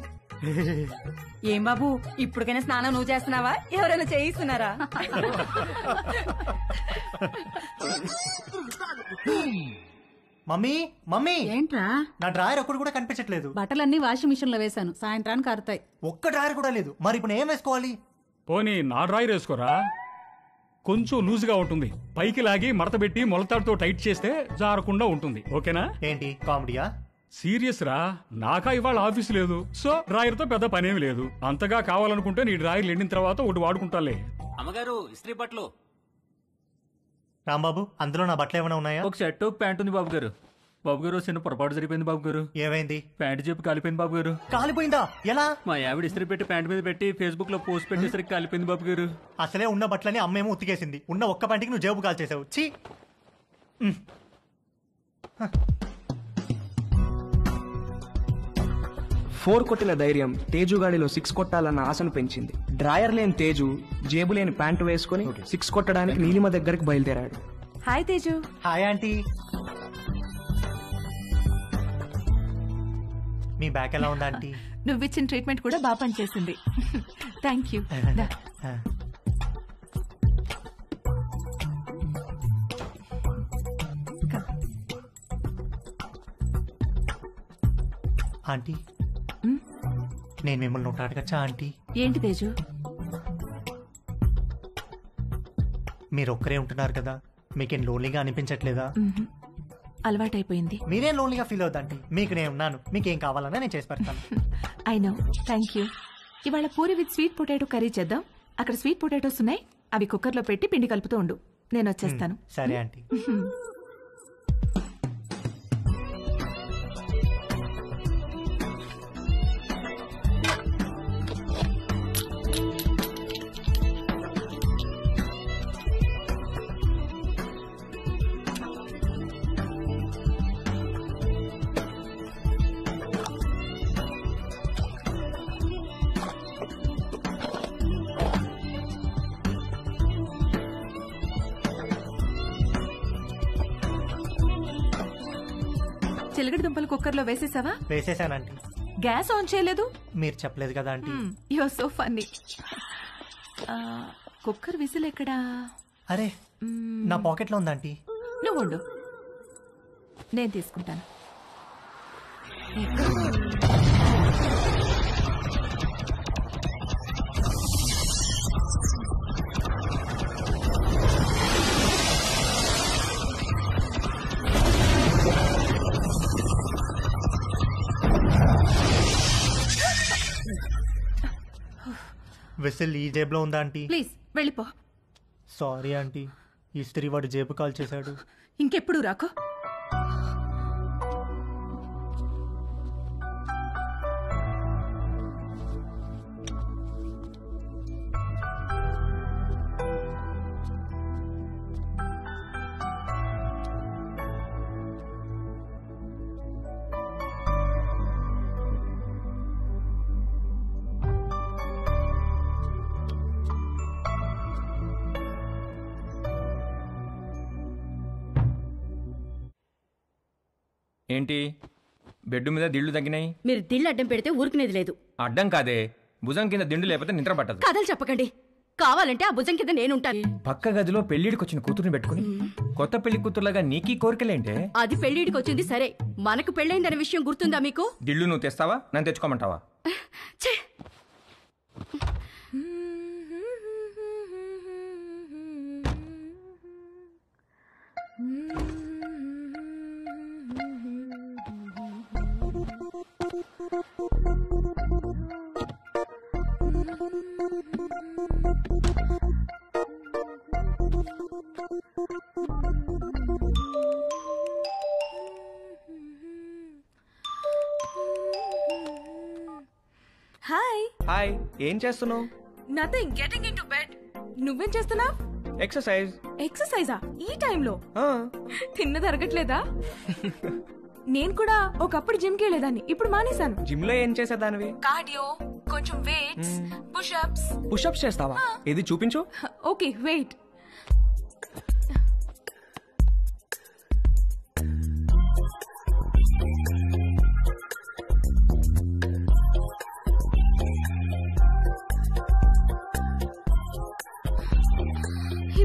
ఏం బాబు, ఇప్పటికైనా స్నానం నువ్వు చేస్తున్నావా, ఎవరైనా చేయిస్తున్నారా? మమ్మీ మమ్మీ, ఏంట్రా? నా డ్రాయర్ ఒక్కడు కూడా కనిపించట్లేదు. బట్టలన్నీ వాషింగ్ మిషన్ లో వేశాను, సాయంత్రానికి ఆరుతాయి. ఒక్క డ్రాయర్ కూడా లేదు. మరి ఇప్పుడు ఏం వేసుకోవాలి? పోనీ నా డ్రాయర్ వేసుకోరా, కొంచెం లూజ్గా ఉంటుంది. పైకి లాగి మడత పెట్టి మొలతాడుతో టైట్ చేస్తే జారకుండా ఉంటుంది. ఓకేనా? ఏంటి కామెడీయా? సీరియస్ రా, నాకా ఇవాళ ఆఫీస్ లేదు, సో డ్రాయర్ తో పెద్ద పనేమి లేదు. అంతగా కావాలనుకుంటే నీ డ్రాయర్ ఎండిన తర్వాత ఒకటి వాడుకుంటాలే. అమ్మగారు, ఇస్త్రీ బట్టలు. రాంబాబు, అందులో నా బట్టలు ఏమైనా ఉన్నాయా? ఒక షర్ట్ ఒక ప్యాంట్ ఉంది బాబు గారు. బాబు గారు, చిన్న పొరపాటు జరిపోయింది బాబు గారు. ఏమైంది? ప్యాంట్ చెప్పి కాలిపోయింది బాబు గారు. కాలిపోయిందా? ఎలా? మా ఆవిడ ఇస్త్రీ పెట్టి ప్యాంట్ మీద పెట్టి ఫేస్బుక్ లో పోస్ట్ పెట్టేసరికి కాలిపోయింది బాబు గారు. అసలే ఉన్న బట్టలని అమ్మేమో ఉతికేసింది. ఉన్న ఒక్క ప్యాంటుకి నువ్వు జేబు కాల్చేసావు. ఛీ! 4 కొట్టిన ధైర్యం తేజుగాడిలో 6 కొట్టాలన్న ఆశను పెంచింది. డ్రాయర్ లేని తేజు జేబు లేని ప్యాంటు వేసుకుని 6 కొట్టడానికి నీలిమ దగ్గరికి బయలుదేరాడు. హాయ్ తేజు. Hi aunty. మీ బ్యాక్ ఎలా ఉందా ఆంటీ? నువ్వు ఇచ్చిన ట్రీట్మెంట్ కూడా బాగా పనిచేసింది. Thank you. ఆంటీ నేను మిమ్మల్ని ఒకటి అడగచ్చా ఆంటీ? ఏంటి తేజు? మీరు ఒక్కరే ఉంటున్నారు కదా, మీకేం లోన్లీగా అనిపించట్లేదా? అలవాటైపోయింది. మీరేం లోన్లీగా ఫీల్ అవుతాంటీ, మీకు నేను ఉన్నాను. మీకేం కావాలన్నా నేను చేసి పెడతాను. I know. Thank you. ఇవాళ puri with sweet potato curry చేద్దాం. అక్కడ స్వీట్ పొటాటోస్ ఉన్నాయి, అవి కుక్కర్లో పెట్టి పిండి కలుపుతూ ఉండు, నేను వచ్చేస్తాను. సరే ఆంటీ. చిలకడ దుంపలు కుక్కర్లో వేసేసావా? వేసేసానంటీ. గ్యాస్ ఆన్ చేయలేదు? మీరు చెప్పలేదు కదా aunty. You are so funny. Cooker whistle ఎక్కడా? అరే నా పాకెట్లో ఉందంటీ. నువ్వు ఉండు, నేను తీసుకుంటాను. విసిల్ ఈ జేబులో ఉందా ఆంటీ? ప్లీజ్ వెళ్ళిపో. సారీ ఆంటీ, ఇస్త్రీ వాడు జేబు కాల్ చేశాడు. ఇంకెప్పుడు రాకో. ఏంటి బెడ్ మీద దిళ్ళు తగ్గినాయి? మీరు దిళ్ళు అడ్డం పెడితే ఊరుకునేది లేదు. అడ్డం కాదే, భుజం కింద దిండు లేకపోతే నిద్ర పట్టదు. కథలు చెప్పకండి, కావాలంటే ఆ భుజం కింద నేనుంటాను. పక్క గదిలో పెళ్లిడికి వచ్చిన కూతురుని పెట్టుకుని కొత్త పెళ్లి కూతురులాగా నీకీ కోరికలేంటే? అది పెళ్లిడికి వచ్చింది సరే, మనకు పెళ్ళైందనే విషయం గుర్తుందా మీకు? దిళ్ళు నువ్వు తెస్తావా, నన్ను తెచ్చుకోమంటావా? హాయ్. హాయ్, ఏం చేస్తున్నావు? Nothing, getting into bed. నువ్వేం చేస్తున్నావ్? ఎక్సర్సైజ్. ఎక్సర్సైజా ఈ టైంలో? తిన్నది అరగట్లేదా? నేను కూడా ఒకప్పుడు జిమ్ కి వెళ్ళేదాన్ని, ఇప్పుడు మానేశాను. జిమ్ లో ఏం చేసేదానివి? కార్డియో, కొంచెం వెయిట్స్, పుషప్స్. పుషప్స్ చేస్తావా? ఇది చూపించు. Okay wait.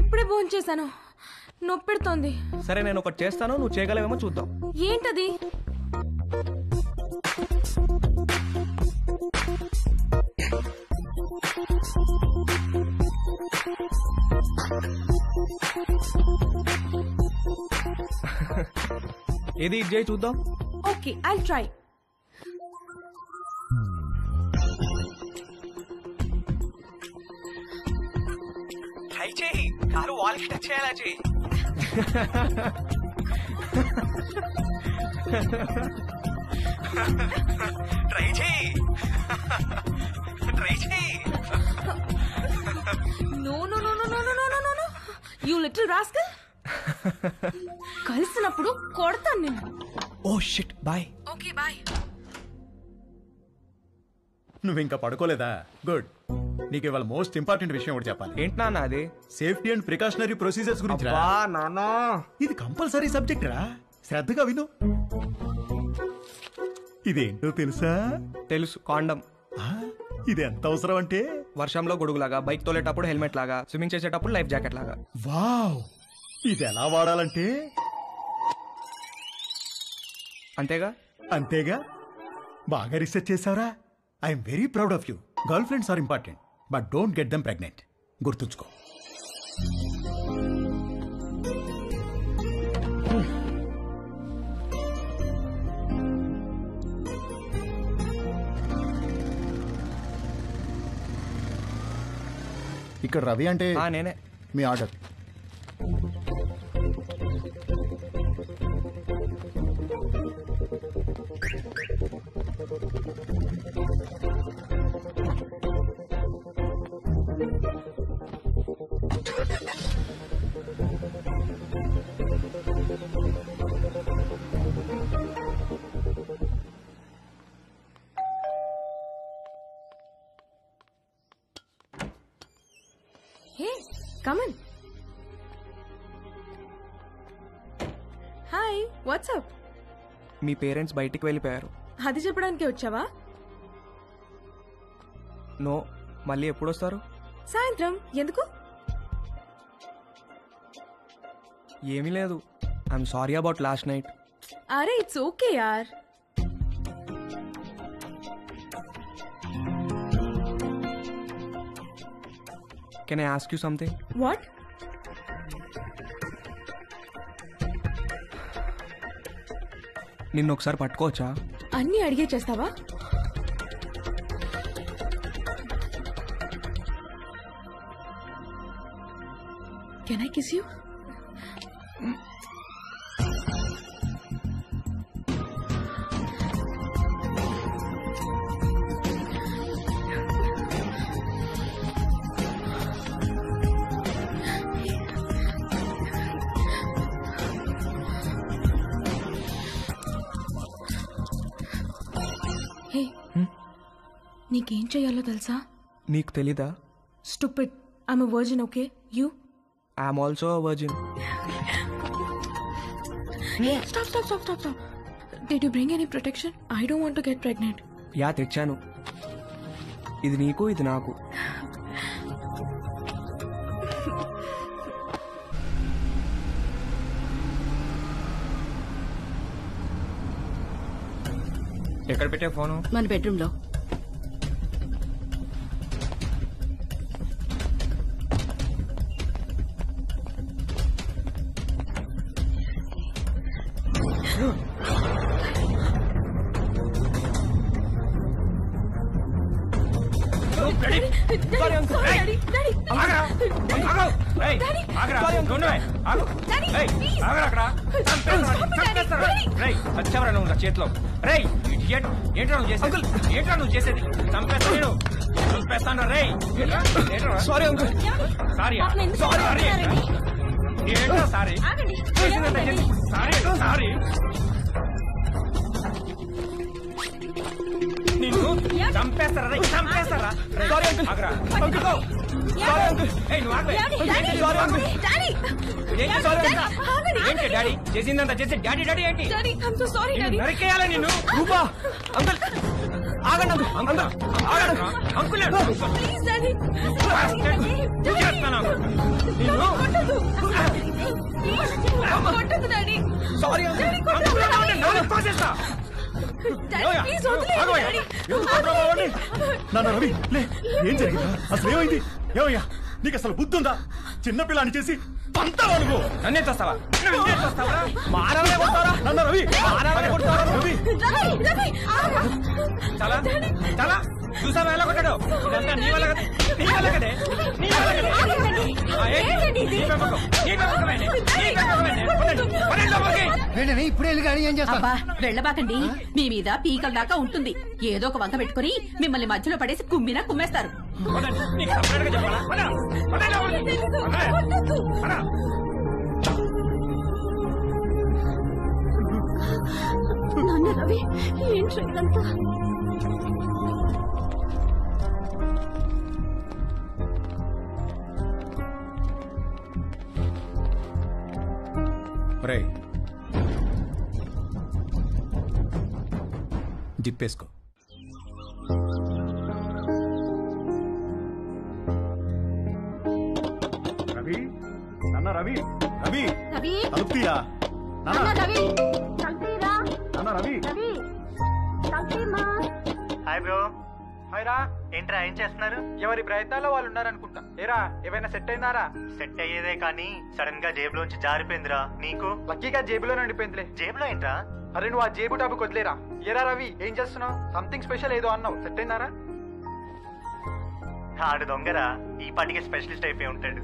ఇప్పుడే భోంచేశాను, నొప్పెడుతోంది. సరే నేను ఒకటి చేస్తాను, నువ్వు చేయగలవేమో చూద్దాం. ఏంటది? ఏది ఇది చేయి చూద్దాం. Okay I try. ట్రై చేయి, కారు వాల్కి టచ్ చేయాలా చేయి. ట్రై చేయి, ట్రై చేయి. No no no no no no no no no you little rascal. కలిసినప్పుడు కొడతాను నిన్ను. Oh shit, bye. Okay bye. నువ్వు ఇంకా పడుకోలేదా? గుడ్. నీకు ఇవాళ మోస్ట్ ఇంపార్టెంట్ విషయం ఒకటి చెప్పాలి. ఏంటి నాన్న అది? సేఫ్టీ అండ్ ప్రికాషనరీ ప్రొసీజర్స్ గురించి రా. నానా ఇది కంపల్సరీ సబ్జెక్ట్ రా, శ్రద్ధగా విను. ఇదేంటో తెలుసా? తెలుసు, కాండం. ఇది ఎంత అవసరం అంటే వర్షంలో గొడుగులాగా, బైక్ తోలేటప్పుడు హెల్మెట్ లాగా, స్విమ్మింగ్ చేసేటప్పుడు లైఫ్ జాకెట్ లాగా. వావ్, ఇది ఎలా వాడాలంటే అంతేగా అంతేగా. బాగా రీసెర్చ్ చేసావురా. I'm very proud of you. Girl friends are important, but don't get them pregnant. గుర్తుంచుకో. ఇక్కడ రవి అంటే నేనే. మీ order. Hey, come in. Hi, what's up? మీ పేరెంట్స్ బయటికి వెళ్ళిపోయారు. అది చెప్పడానికి వచ్చావా? నో, మళ్ళీ ఎప్పుడు వస్తారు? సాయంత్రం. ఎందుకు? ఏమీ లేదు. I'm sorry about last night. అరే ఇట్స్ ఓకే యార్. Can I ask you something? What? నిన్ను ఒకసారి పట్టుకోవచ్చా? అన్నీ అడిగే చేస్తావా? Can I kiss you? నీకేం చెయ్యాలో తెలుసా? నీకు తెలీదా? Stupid. I'm a virgin, okay? You? I'm also a virgin. Hey, stop. Did you bring any protection? I don't want to get pregnant. Yeah, తెచ్చాను. ఇది నీకు, ఇది నాకు. ఎక్కడ పెట్టే ఫోను? మన బెడ్రూమ్ లో. చేతిలో ఏంట్రా నువ్వు చేసేది? చంపేస్తాను రే. Sorry uncle. సారీ ఏంటో సారీ సారీ నిన్ను చంపేస్తారా? చంపేస్తారా? Sorry uncle. Uncle sorry uncle. ఏంటి డాడీ చేసిందంతా చేసి డాడీ ఏంటి? నరికేయాలా నిన్ను? రూపా అంకుల్ ఆగండి అంకుల్. అంకుల్ సారీ నాన్న రవి లే, ఏం జరిగిందా? అసలు ఏమైంది? ఏమయ్యా నీకు అసలు బుద్ధి ఉందా? చిన్నపిల్లని చేసి పంతావా నువ్వు? నన్నే చూస్తావా? నాన్న రవి రవి చాలా చాలా చూసావా ఎలా కొట్టాడు? ఇదంతా నీ వల్ల కదే. ఇప్పుడే వెళ్ళి కానీ ఏం చేస్తా? వెళ్ళబాకండి. మీ మీద పీకల దాకా ఉంటుంది. ఏదో ఒక వంక పెట్టుకుని మిమ్మల్ని మధ్యలో పడేసి కుమ్మినా కుమ్మేస్తారు. నాన్న రవి ఏంట్రా ఇదంతా? జిప్పేసుకో. రవి నాన్న, రవి రవి రవి తలుపు తీరా నాన్న. రవి తలుపుతీరా. నాన్న, రవి రవి తలుపుతీయమ్మా. Hi bro. హాయ్ రా. ఏంట్రా ఏం చేస్తున్నారు? ఎవరి ప్రయత్నాల్లో వాళ్ళు ఉన్నారనుకుంటా. ఏరా ఏమైనా సెట్ అయినారా? సెట్ అయ్యేదే కానీ సడన్ గా జేబులోంచి జారిపోయిందిరా. నీకు? లక్కీగా జేబులో ఉండిపోయిందిలే. జేబులో ఏంట్రా? అరే నువ్వు ఆ జేబు టాపిక్ వదిలేరా. ఏరా రవి ఏం చేస్తున్నావు? సంథింగ్ స్పెషల్ ఏదో అన్నావు, సెట్ అయినారా? ఆడు దొంగరా, ఈ పాటికి స్పెషలిస్ట్ అయిపోయి ఉంటాడు.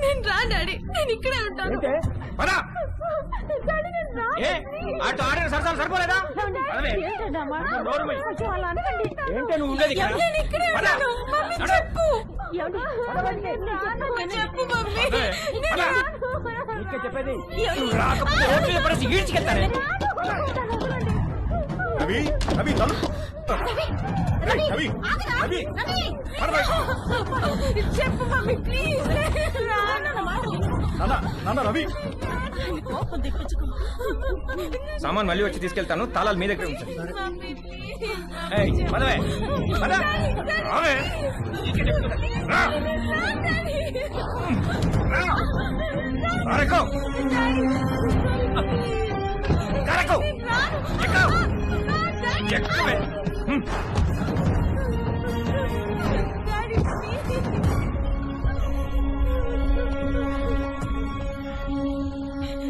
నేను రా డాడీ, నేను ఇక్కడే ఉంటాను. సరిపోలేదా? రవి రవి తలుపు. రవి రవి చెప్పు మమ్మీ ప్లీజ్. నాన్న, రవి సామాన్ మళ్ళీ వచ్చి తీసుకెళ్తాను, తాళాలు మీ దగ్గర ఉంచండి.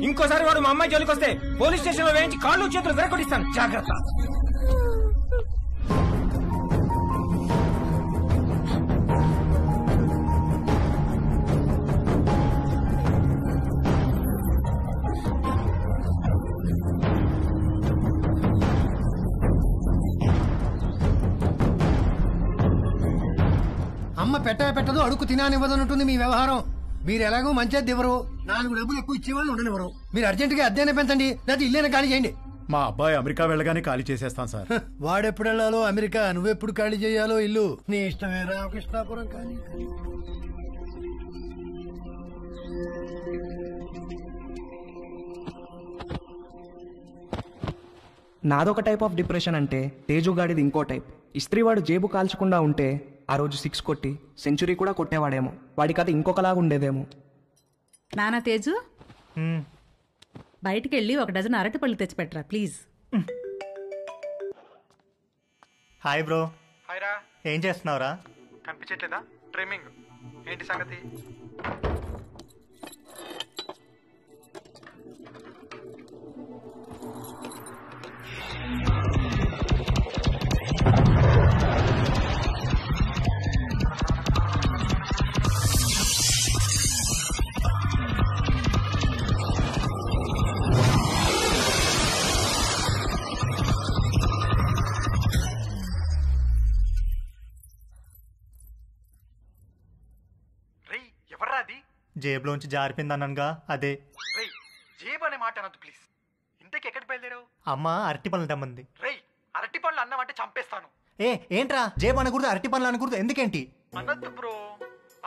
ఇంకోసారి వాడు మా అమ్మాయి జోలికి వస్తే పోలీస్ స్టేషన్ లో వేయించి కాళ్ళు చేతులు విరగొట్టిస్తాను, జాగ్రత్త. అమ్మ పెట్టదు అడుగు తినానివ్వదన్నట్టుంది మీ వ్యవహారం. మీరు ఎలాగో మంచిది ఇవ్వరు, 4 డబ్బులు ఎక్కువ ఇచ్చేవాళ్ళు ఉండనివ్వరు. మీరు అర్జెంటుగా అద్దెనే పెంచండి, లేదా ఇల్లేనే ఖాళీ చేయండి. మా అబ్బాయి అమెరికా వెళ్ళగానే ఖాళీ చేసేస్తాం సార్. వాడెప్పుడు వెళ్ళాలో అమెరికా, నువ్వెప్పుడు ఖాళీ చేయాలో ఇల్లు నీ ఇష్టమేరా. కృష్ణాపురం ఖాళీ. నాదొక టైప్ ఆఫ్ డిప్రెషన్ అంటే తేజుగాడిది ఇంకో టైప్. ఇస్త్రీవాడు జేబు కాల్చకుండా ఉంటే ఆ రోజు 6 కొట్టి సెంచురీ కూడా కొట్టేవాడేమో. వాడి కథ ఇంకొకలాగా ఉండేదేమో. నానా తేజు, బయటికి వెళ్ళి 1 డజన్ అరటిపళ్ళు తెచ్చిపెట్టరా ప్లీజ్. Hi bro. హాయ్ రా. ఏం చేస్తున్నావురా? కనిపించట్లేదా? ట్రిమ్మింగ్. ఏంటి సంగతి? జేబులోంచి జారిపోయింది అన్నానుగా, అదే. జేబు అనే మాట అనొద్దు ప్లీజ్. ఇంతకి ఎక్కడికి బయలుదేరావు? అమ్మ అరటి పనులు తెమ్మంది. రేయ్ అరటి పనులు అన్నావంటే చంపేస్తాను. ఏంట్రా జేబు అనకూడదు, అరటి పనులు అనకూడదు, ఎందుకేంటి? అనొద్దు బ్రో,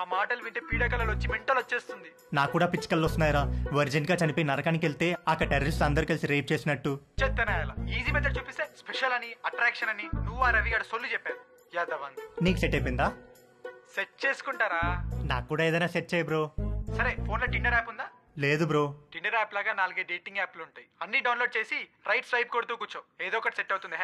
ఆ మాటలు వింటే పీడకలలు వచ్చి మెంటల్ వచ్చేస్తుంది. నాకు కూడా పిచ్చికలు వస్తున్నాయిరా. వర్జిన్ గా చనిపోయి నరకానికి వెళ్తే అక్కడ టెర్రరిస్ట్ అందరు కలిసి రేప్ చేసినట్టు. చెత్తనాయాల ఈజీ మెథడ్ చూపిస్తే స్పెషల్ అని, అట్రాక్షన్ అని నువ్వు ఆ రవి గారు సొల్లు చెప్పారు. యాదవ్ నీకు సెట్ అయిపోయిందా? సెట్ చేసుకుంటారా? నాకు కూడా ఏదైనా సెట్ చేయి బ్రో. సరే, ఫోన్ లో టిండర్ యాప్ ఉందా? లేదు బ్రో. టిండర్ యాప్ లాగా 4 డేటింగ్ యాప్లు ఉంటాయి. అన్ని డౌన్లోడ్ చేసి రైట్ స్వైప్ కొడుతూ కూర్చో, ఏదో ఒకటి సెట్ అవుతుంది.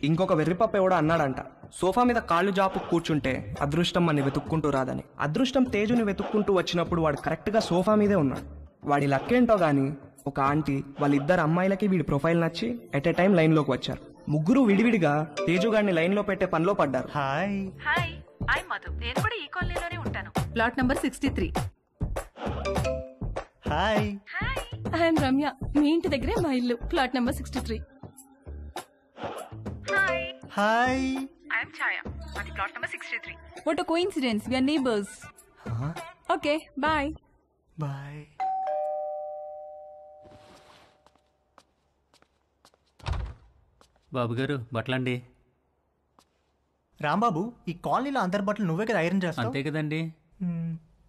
ఇంకొక వెర్రిపప్ప ఎవడో అన్నాడంట, సోఫా మీద కాళ్ళు జాపు కూర్చుంటే అదృష్టం అని వెతుక్కుంటూ రాదని. అదృష్టం తేజుని వెతుక్కుంటూ వచ్చినప్పుడు వాడు కరెక్ట్ గా సోఫా మీదే ఉన్నాడు. వాడి లక్కేంటో గాని ఒక ఆంటీ వాళ్ళిద్దరు అమ్మాయిలకి వీడి ప్రొఫైల్ నచ్చి ఎట్ ఏ టైం లైన్ లోకి వచ్చారు. ముగ్గురు విడివిడిగా తేజుగాడిని లైన్ లో పెట్టే పనిలో పడ్డారు. Hi hi, I Madhu. నేను కూడా ఈ కాలనీలోనే ఉంటాను. Plot number 63. Hi. I'm Ramya. మీ ఇంటి దగ్గరే మా ఇల్లు. Plot number 63. Hi. Hi. I'm Chaya. అది plot number 63. What a coincidence, we are neighbours. Okay, bye. Bye. బాబు గారు బట్టలండి. రాంబాబు, ఈ కాలనీలో అందరి బట్టలు నువ్వే కదా ఐరన్ చేస్తావు? అంతే కదండి.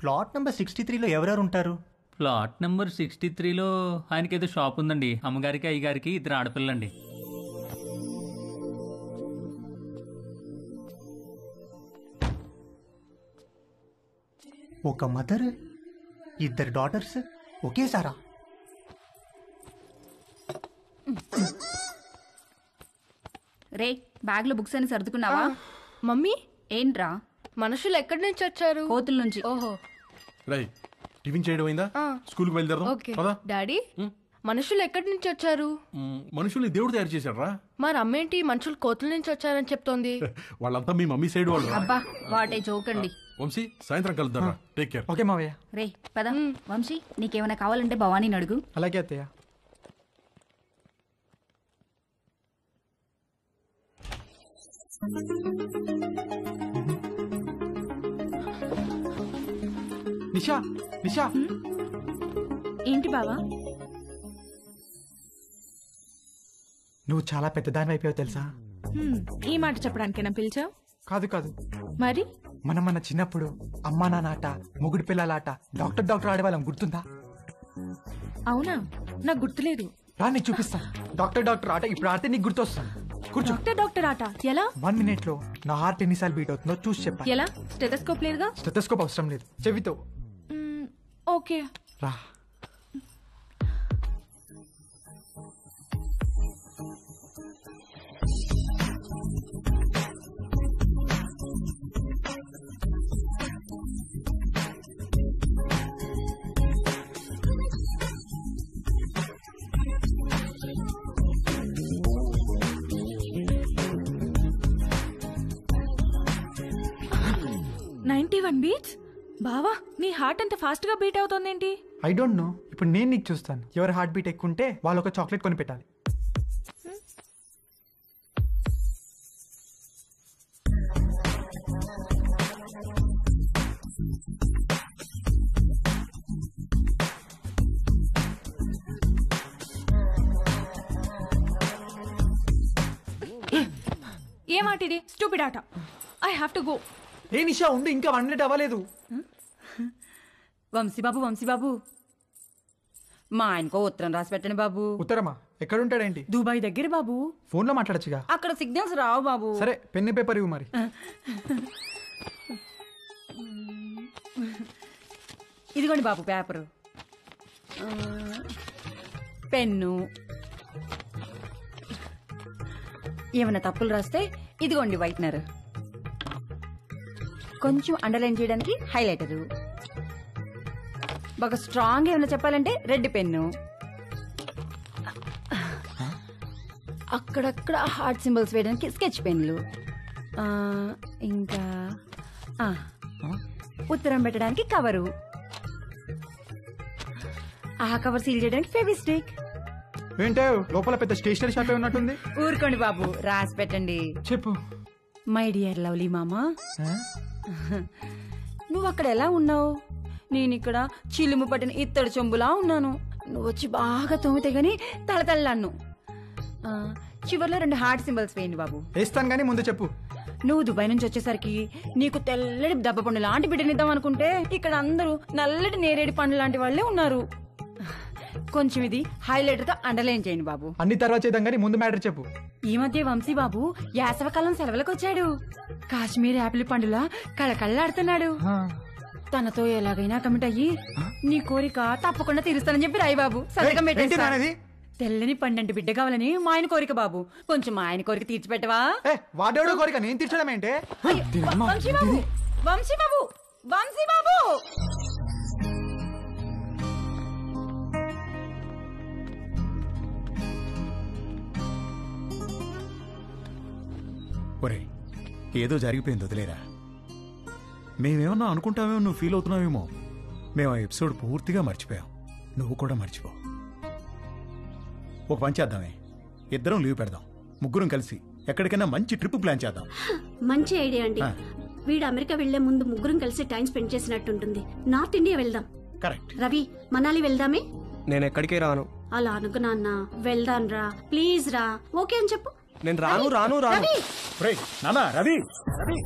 ప్లాట్ నెంబర్ 63లో ఎవరెవరు ఉంటారు? ప్లాట్ నెంబర్ 63లో ఆయనకి ఏదో షాప్ ఉందండి. అమ్మగారికి అయ్యగారికి 2 ఆడపిల్లండి. ఒక మదర్ 2 డాటర్స్ ఒకేసారా? రే బ్యాగ్ లో బుక్స్ అని సర్దుకున్నావా? మమ్మీ ఏంట్రా? మనుషులు ఎక్కడి నుంచి వచ్చారు? కోతుల నుంచి. ఓహో. రై టిఫిన్ చేయడం అయిందా? స్కూల్కి బయలుదేరదాం. ఓకే పదా. డాడీ మనుషులు ఎక్కడి నుంచి వచ్చారు? మనుషుల్ని దేవుడు తయారు చేశాడు రా. మరి అమ్మేంటి మనుషులు కోతుల నుంచి వచ్చారని చెప్తోంది? వాళ్ళంతా మీ మమ్మీ సైడ్ వాళ్ళు. అబ్బా వాటే జోకండి. వంశీ సాయంత్రం కలుద్దాం. Take care. ఓకే మావయ్య. రే పద. వంశీ నీకేమైనా కావాలంటే భవానీని అడుగు. అలాగే అత్తయ్య. నిషా నిషా. ఏంటి బావా? నువ్వు చాలా పెద్దదాని అయిపోయావు తెలుసా? ఈ మాట చెప్పడానికేనా పిలిచావు? కాదు కాదు. మరి మనం మన చిన్నప్పుడు అమ్మా నాన్న మొగుడు పిల్లలాట డాక్టర్ ఆడేవాళ్ళం, గుర్తుందా? అవునా, నాకు గుర్తులేదు. రా నీకు చూపిస్తా. డాక్టర్ ఆట ఇప్పుడు ఆడితే నీకు గుర్తొస్తా. కూర్చో. డాక్టర్ ఆట ఎలా? 1 minute లో నా హార్ట్ ఎన్నిసార్లు బీట్ అవుతుందో చూసి చెప్పా. ఎలా? స్టెథోస్కోప్ లేదుగా? స్టెథోస్కోప్ అవసరం లేదు, చెవితో. ఓకే రా. బీట్స్. బావా నీ హార్ట్ అంత ఫాస్ట్ గా బీట్ అవుతోందేంటి? I don't know. ఇప్పుడు నేను నీకు చూస్తాను. ఎవరి హార్ట్ బీట్ ఎక్కువ ఉంటే వాళ్ళు ఒక చాక్లెట్ కొని పెట్టాలి. ఏం ఆట ఇది? స్టూపిడ్ ఆట. I have to go. ఏ నిషా ఉండు, ఇంకా 1 minute అవ్వలేదు. వంశీబాబు మా ఆయనకో ఉత్తరం రాసి పెట్టండి బాబు. ఉత్తరమా? ఎక్కడుంటాడేంటి? దుబాయ్ దగ్గర బాబు. ఫోన్ లో మాట్లాడచ్చుగా. అక్కడ సిగ్నల్స్ రావు బాబు. సరే పెన్ను పేపర్ ఇవ్వు మరి. ఇదిగోండి బాబు పేపరు, పెన్ను. ఏమైనా తప్పులు రాస్తే ఇదిగోండి వైట్నర్, కొంచెం అండర్లైన్ చేయడానికి హైలైటరు, బాగా స్ట్రాంగ్ ఏమైనా చెప్పాలంటే రెడ్ పెన్ను, అక్కడక్కడ హార్ట్ సింబల్స్ వేయడానికి స్కెచ్ పెన్లు, ఇంకా ఉత్తరం పెట్టడానికి కవరు, ఆ కవర్ సీల్ చేయడానికి ఫెవిస్టిక్. ఏంటో లోపల పెద్ద స్టేషనరీ షాప్ ఉన్నట్టుంది. ఊరుకోండి బాబు, రాసి పెట్టండి. చెప్పు. మై డియర్ లవ్లీ మామా, నువ్వు అక్కడ ఎలా ఉన్నావు? నేను ఇక్కడ చిలుము పట్టిన ఇత్తడి చెంబులా ఉన్నాను. నువ్వు వచ్చి బాగా తోమితే గాని తళతళ్ళాను. చివర్లో 2 హార్ట్ సింబల్స్ వేయండి బాబు. వేస్తాను కానీ ముందు చెప్పు. నువ్వు దుబాయ్ నుంచి వచ్చేసరికి నీకు తెల్లటి దెబ్బ పండు లాంటి బిడ్డనిద్దాం అనుకుంటే ఇక్కడ అందరూ నల్లటి నేరేడి పండు లాంటి వాళ్ళే ఉన్నారు. కొంచెం ఇది హైలైటర్ తో అండర్లైన్ చేయండి బాబు. అన్ని తర్వాత చేద్దాం కానీ ముందు మ్యాటర్ చెప్పు. ఈ మధ్య వంశీ బాబు యాసవకాలం సెలవులకు వచ్చాడు. కాశ్మీర్ యాపిల్ పండులా కళకళ్ళాడుతున్నాడు. తనతో ఎలాగైనా కమిట్ అయ్యి నీ కోరిక తప్పకుండా తీరుస్తానని చెప్పి రాయి బాబు. సంతకం పెట్టేసి. తెల్లని పండంటి బిడ్డ కావాలని మా ఆయన కోరిక బాబు. కొంచెం మా ఆయన కోరిక తీర్చిపెట్టవా? వాడేవాడో కోరిక నేను తీర్చడం ఏంటే? వంశీ బాబు, వంశీ బాబు, వంశీ బాబు. ఒరే ఏదో జరిగిపోయింది, వదిలేరా. మేమేమన్నా అనుకుంటామేమో, నువ్వు ఫీల్ అవుతున్నావేమో. మేము ఆ ఎపిసోడ్ పూర్తిగా మర్చిపోయాం. నువ్వు కూడా మర్చిపో. ఒక పని చేద్దామే, ఇద్దరం లీవ్ పెడదాం, ముగ్గురం కలిసి ఎక్కడికైనా మంచి ట్రిప్ ప్లాన్ చేద్దాం. మంచి ఐడియా అండి. వీడు అమెరికా వెళ్లే ముందు ముగ్గురం కలిసి టైం స్పెండ్ చేసినట్టుంటుంది. నార్త్ ఇండియా వెళ్దాం. కరెక్ట్. రవి మనాలి వెళ్దామే. నేను ఎక్కడికి రాను. అలా అనుకు నాన్న. వెళ్దాం రా, ప్లీజ్ రా. ఓకే అని చెప్పు. నేను రాను రాను రాను. నానా Ravi, Ravi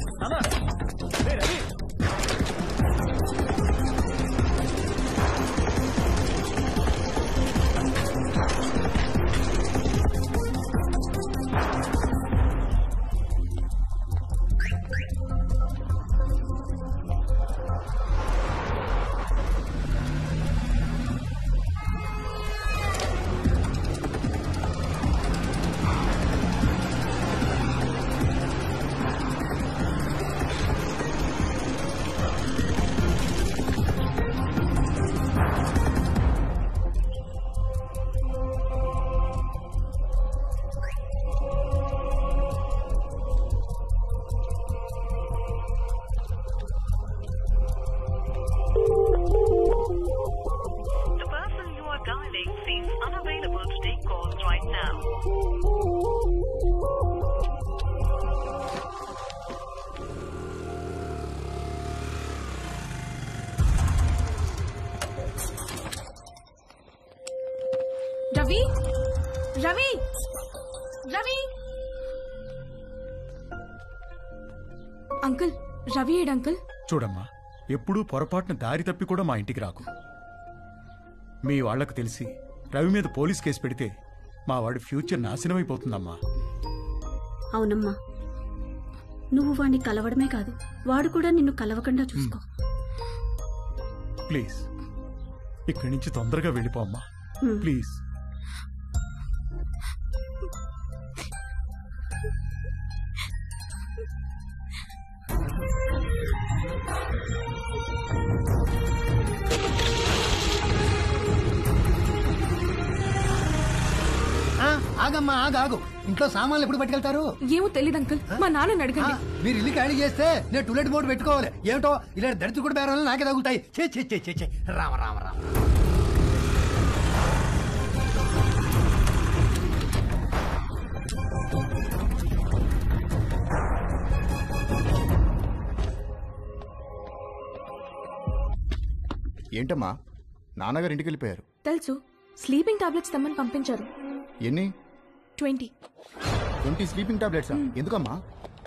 colleague seems unavailable to take calls right now. Ravi Ravi Ravi uncle Ravi ఏడు అంకుల్. చూడమ్మా, ఎప్పుడూ పొరపాటున దారి తప్పి కూడా మా ఇంటికి రాకు. మీ వాళ్లకు తెలిసి రవి మీద పోలీస్ కేసు పెడితే మా వాడి ఫ్యూచర్ నాశనమైపోతుందమ్మా. అవునమ్మా, నువ్వు వాడిని కలవడమే కాదు, వాడు కూడా నిన్ను కలవకుండా చూసుకో. ప్లీజ్ ఇక్కడి నుంచి తొందరగా వెళ్ళిపోమ్మా, ప్లీజ్. ఆగమ్మా, ఆగు. ఇంట్లో సామాన్లు ఎప్పుడు పట్టుకెళ్తారు? ఏమో తెలియదు అంకుల్, మా నాన్నని అడగండి. మీరు ఇల్లు ఖాళీ చేస్తే నేను టూలెట్ బోర్డు పెట్టుకోవాలి. ఏమిటో ఇలా దరిద్ర కూడా బేరాలు నాకే తగులుతాయి. చే రామ రామ రామ. ఏంటమ్మా, నాన్నగారు ఇంటికి వెళ్ళిపోయారు? తెలుసు, స్లీపింగ్ టాబ్లెట్స్ తెమ్మని పంపించారు. ఎన్ని? 20. 20 స్లీపింగ్ టాబ్లెట్స్? ఎందుకమ్మా?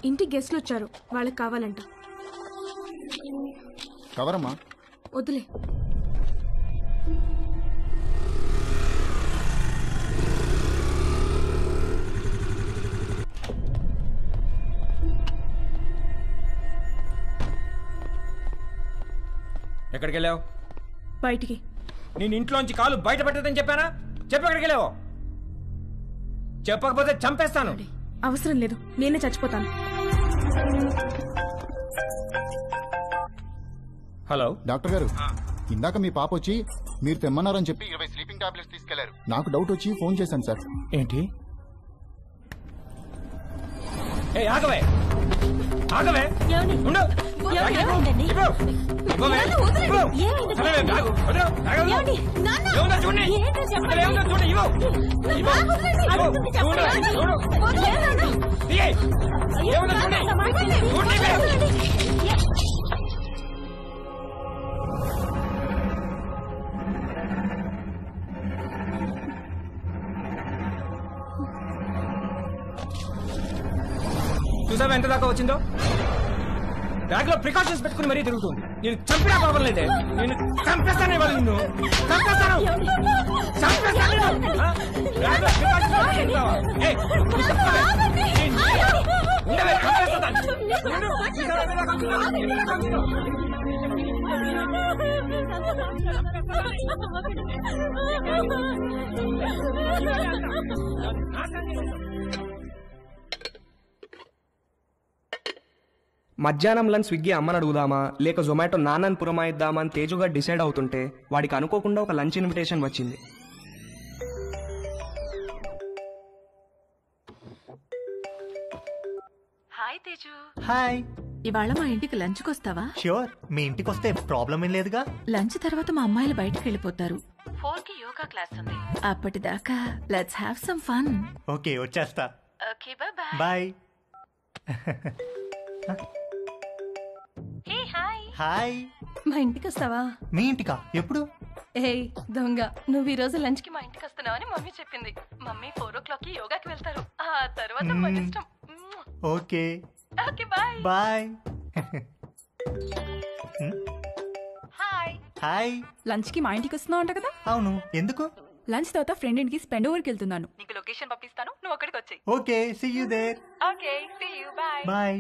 ఇంటికి గెస్ట్లు వచ్చారు, వాళ్ళకి కావాలంట. కవరమ్మా. వద్దులే. ఎక్కడికి వెళ్ళావు? బయటికి. నేను ఇంట్లోంచి కాలు బయట పెట్టదని చెప్పానా? చెప్పు, ఎక్కడికి వెళ్ళావు? చెప్పకపోతే చంపేస్తాను. అవసరం లేదు, నేనే చచ్చిపోతాను. హలో డాక్టర్ గారు, ఇందాక మీ పాప వచ్చి మీరు తెమ్మన్నారని చెప్పి 20 స్లీపింగ్ టాబ్లెట్స్ తీసుకెళ్లారు. నాకు డౌట్ వచ్చి ఫోన్ చేశాను సార్. ఏంటి? ఆగవే ఉండు. చూసావా ఎంత దాకా వచ్చిందో? బ్యాగ్ లో ప్రికాషన్స్ పెట్టుకుని మరీ తిరుగుతుంది. నేను చంపినా ప్రాబ్లం లేదే, నేను చంపేస్తానే వాళ్ళు, నిన్ను చంపేస్తాను. మధ్యాహ్నం లంచ్ స్విగ్గీ అమ్మని అడుగుదామా లేక జొమాటో నాన్నని పురమాయిద్దామా అని తేజుగా డిసైడ్ అవుతుంటే వాడికి అనుకోకుండా ఒక లంచ్ ఇన్విటేషన్ వచ్చింది. హాయ్ తేజు. హాయ్. ఇవాళ మా ఇంటికి లంచ్కి వస్తావా? ష్యూర్, మీ ఇంటికి వస్తే ప్రాబ్లం ఏం లేదుగా. లంచ్ తర్వాత మా అమ్మాయిలు బయటకు వెళ్ళిపోతారు. 4కి యోగా క్లాస్ ఉంది. అప్పటిదాకా let's have some fun. Okay, వచ్చేస్తా. Okay, bye bye. Hey hi. Hi. మా ఇంటికి వస్తావా? మీ ఇంటికా? ఎప్పుడు? ఏ దొంగ, నువ్వు ఈ రోజు లంచ్ కి మా ఇంటికి వస్తున్నావని మమ్మీ చెప్పింది. మమ్మీ 4 o'clockకి యోగాకి వెళ్తారు. ఆ తర్వాత మన ఇష్టం. Okay okay, bye bye. Hi. Hi. Lunch కి మా ఇంటికి వస్తున్నావు అంట కదా? అవును, ఎందుకు? లంచ్ తర్వాత ఫ్రెండ్ ఇంటికి స్పెండ్ ఓవర్కి వెళ్తున్నాను. నీకు లొకేషన్ పంపిస్తాను, నువ్వు అక్కడికి వచ్చేయ్. Okay, see you there. Okay, see you, bye bye.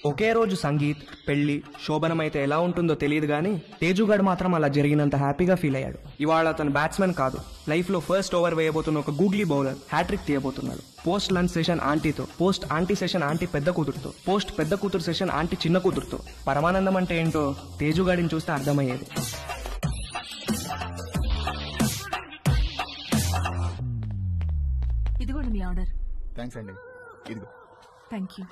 ఒకే రోజు సంగీత్, పెళ్లి, శోభనం అయితే ఎలా ఉంటుందో తెలియదు కానీ తేజుగాడు మాత్రం అలా జరిగినంత హ్యాపీగా ఫీల్ అయ్యాడు. ఇవాళ అతను బ్యాట్స్మెన్ కాదు, లైఫ్ లో ఫస్ట్ ఓవర్ వేయబోతున్న ఒక గూగ్లీ బౌలర్ హ్యాట్రిక్ తీయబోతున్నాడు. పోస్ట్ లంచ్ సెషన్ ఆంటీతో, పోస్ట్ ఆంటీ సెషన్ ఆంటీ పెద్ద కూతురుతో, పోస్ట్ పెద్ద కూతురు సెషన్ ఆంటీ చిన్న కూతురుతో. పరమానందం అంటే ఏంటో తేజుగాడిని చూస్తే అర్థమయ్యేది. ఇదిగోండి మీ ఆర్డర్. థ్యాంక్స్ అండి. ఇదిగో. Thank you.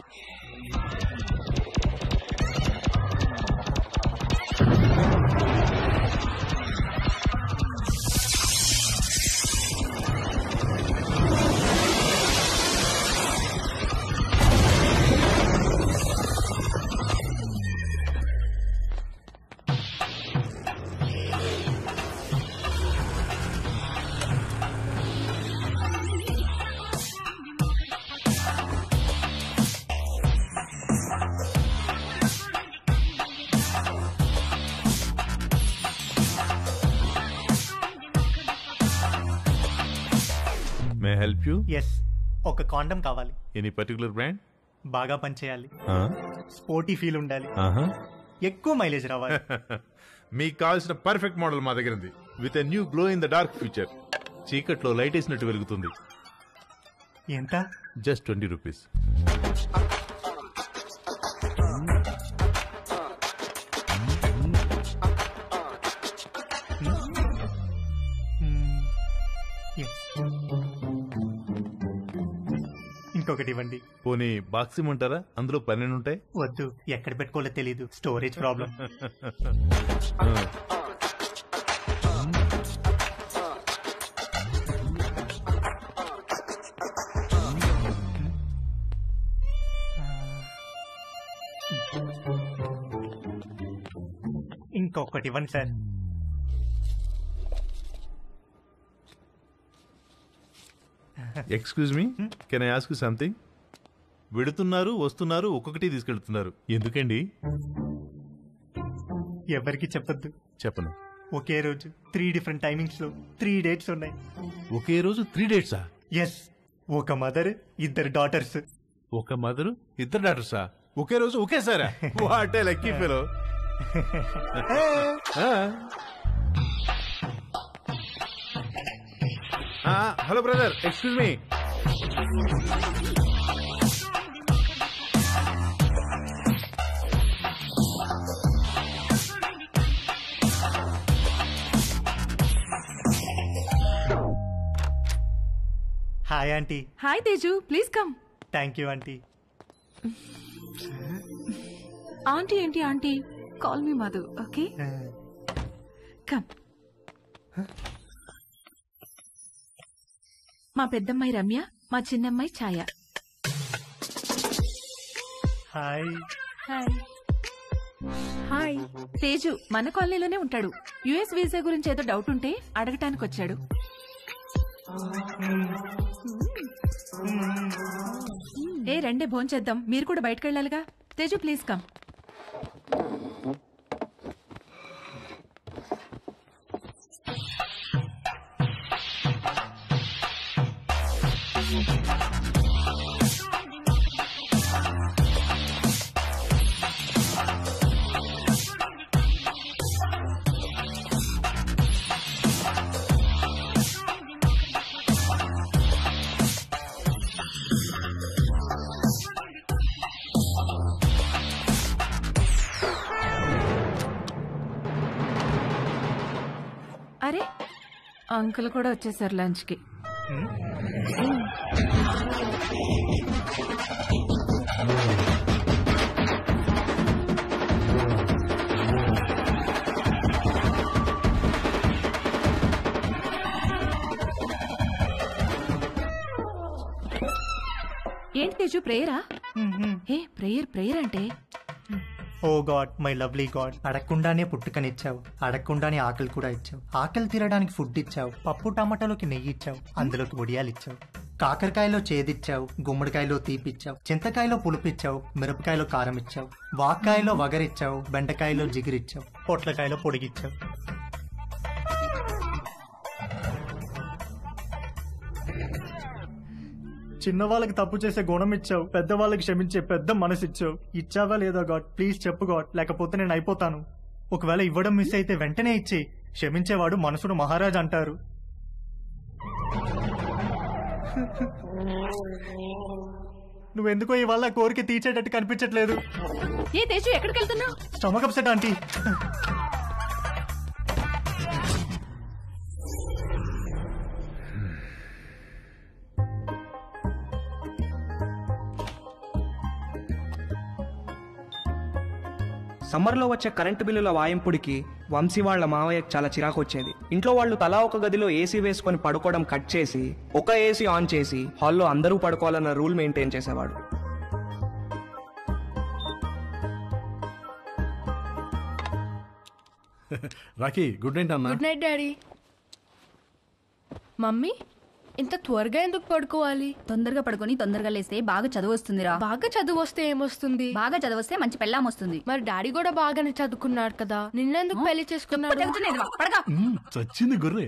May help you? Yes, ఒక కాండం కావాలి. Any particular brand? బాగా పనిచేయాలి, స్పోర్టీ ఫీల్ ఉండాలి, ఎక్కువ మైలేజ్ రావాలి. మీకు కావాల్సిన పర్ఫెక్ట్ మోడల్ మా దగ్గర ఉంది. With a new glow in the dark future. చీకట్లో లైట్ వేసినట్టు వెలుగుతుంది. ఎంత? Just 20 rupees. ఇంకొకటి ఇవ్వండి. పోనీ బాక్స్ ఇమ్మంటారా? అందులో 12 ఉంటాయి. వద్దు, ఎక్కడ పెట్టుకోవాలో తెలీదు, స్టోరేజ్ ప్రాబ్లం. ఇంకొకటి ఇవ్వండి sir. Excuse me, can I ask you something? వెడుతున్నారు, వస్తున్నారు, ఒక్కొక్కటి తీసుకెళ్తున్నారు, ఎందుకండి? ఎవరికి చెప్పొద్దు. చెప్పను. ఒకే రోజు 3 డిఫరెంట్ టైమింగ్స్ లో 3 డేట్స్ ఉన్నాయి. ఒకే రోజు 3 డేట్సా? ఎస్, ఒక మదర్, 2 డాటర్స్. ఒక మదరు, 2 డాటర్సా? ఒకే రోజు ఒకేసారా? What a lucky fellow. Hello brother, excuse me. Hi aunty. Hi Teju, please come. Thank you aunty. Aunty ఏంటి aunty? Call me Madhu, okay? Come. మా పెద్దమ్మాయి రమ్య, మా చిన్నమ్మాయి Chaya. Hi. Hi. Hi. Teju మన కాలనీలోనే ఉంటాడు. యుఎస్ వీసా గురించి ఏదో డౌట్ ఉంటే అడగటానికి వచ్చాడు. ఏ రండే భోంచేద్దాం, మీరు కూడా బయటకు వెళ్ళాలిగా. Teju please come. అరే, అంకుల్ కూడా వచ్చేసారు లంచ్ కి. ఏంటి తేజు, ప్రేయరా? ఏ ప్రేయర్ అంటే? ఓ గాడ్, మై లవ్లీ గాడ్, అడగకుండానే పుట్టుకనిచ్చావు, అడగకుండానే ఆకలి కూడా ఇచ్చావు, ఆకలి తీరడానికి ఫుడ్ ఇచ్చావు, పప్పు టమాటాలోకి నెయ్యి ఇచ్చావు, అందులోకి వడియాలు ఇచ్చావు, కాకరకాయలో చేదిచ్చావు, గుమ్మడికాయలో తీపిచ్చావు, చింతకాయలో పులుపిచ్చావు, మిరపకాయలో కారం ఇచ్చావు, వాక్కాయలో వగరిచ్చావు, బెండకాయలో జిగిరిచ్చావు, పొట్లకాయలో పొడిగిచ్చావు. చిన్నవాళ్ళకి తప్పు చేసే గుణం ఇచ్చావు, పెద్దవాళ్ళకి క్షమించే పెద్ద మనసు ఇచ్చావు. ఇచ్చావా లేదా గాడ్? ప్లీజ్ చెప్పు గాడ్, లేకపోతే నేను అయిపోతాను. ఒకవేళ ఇవ్వడం మిస్ అయితే వెంటనే ఇచ్చి, క్షమించేవాడు మనసును మహారాజ్ అంటారు. నువ్వెందుకో ఇవాళ కోరిక తీర్చేటట్టు కనిపించట్లేదు. ఏ తేజు, ఎక్కడికి వెళ్తున్నావు? Stomach upset aunty. సమ్మర్లో వచ్చే కరెంటు బిల్లుల వాయింపుడికి వంశీ వాళ్ళ మావయ్యకు చాలా చిరాకు వచ్చేది. ఇంట్లో వాళ్ళు తలా ఒక గదిలో ఏసీ వేసుకొని పడుకోవడం కట్ చేసి ఒక ఏసీ ఆన్ చేసి హాల్లో అందరూ పడుకోవాలన్న రూల్ మెయింటైన్ చేసేవాడు. రాఖీ, గుడ్ నైట్ అన్న. Good night daddy. మమ్మీ, ఇంత త్వరగా ఎందుకు పడుకోవాలి? తొందరగా పడుకొని తొందరగా లేస్తే బాగా చదువు వస్తుందిరా. బాగా చదువు వస్తే ఏమొస్తుంది? బాగా చదివస్తే మంచి పెళ్ళాం వస్తుంది. మరి డాడీ కూడా బాగానే చదువుకున్నాడు కదా, నిన్నెందుకు పెళ్లి చేసుకున్నాడు? చచ్చింది గుర్రే.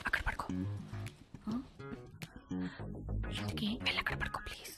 అక్కడ పడుకో. ఇంటికి వెళ్ళి అక్కడ పడుకో ప్లీజ్.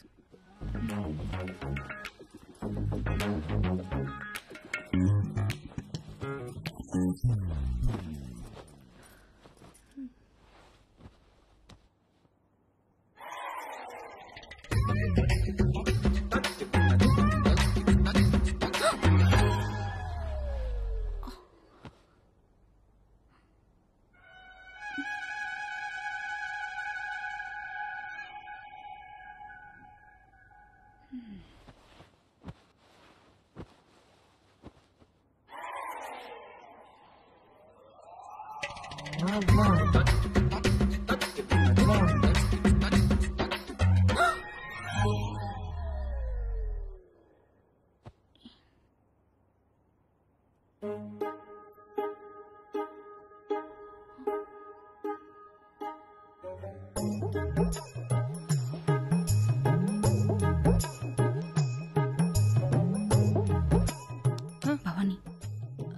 భవాని,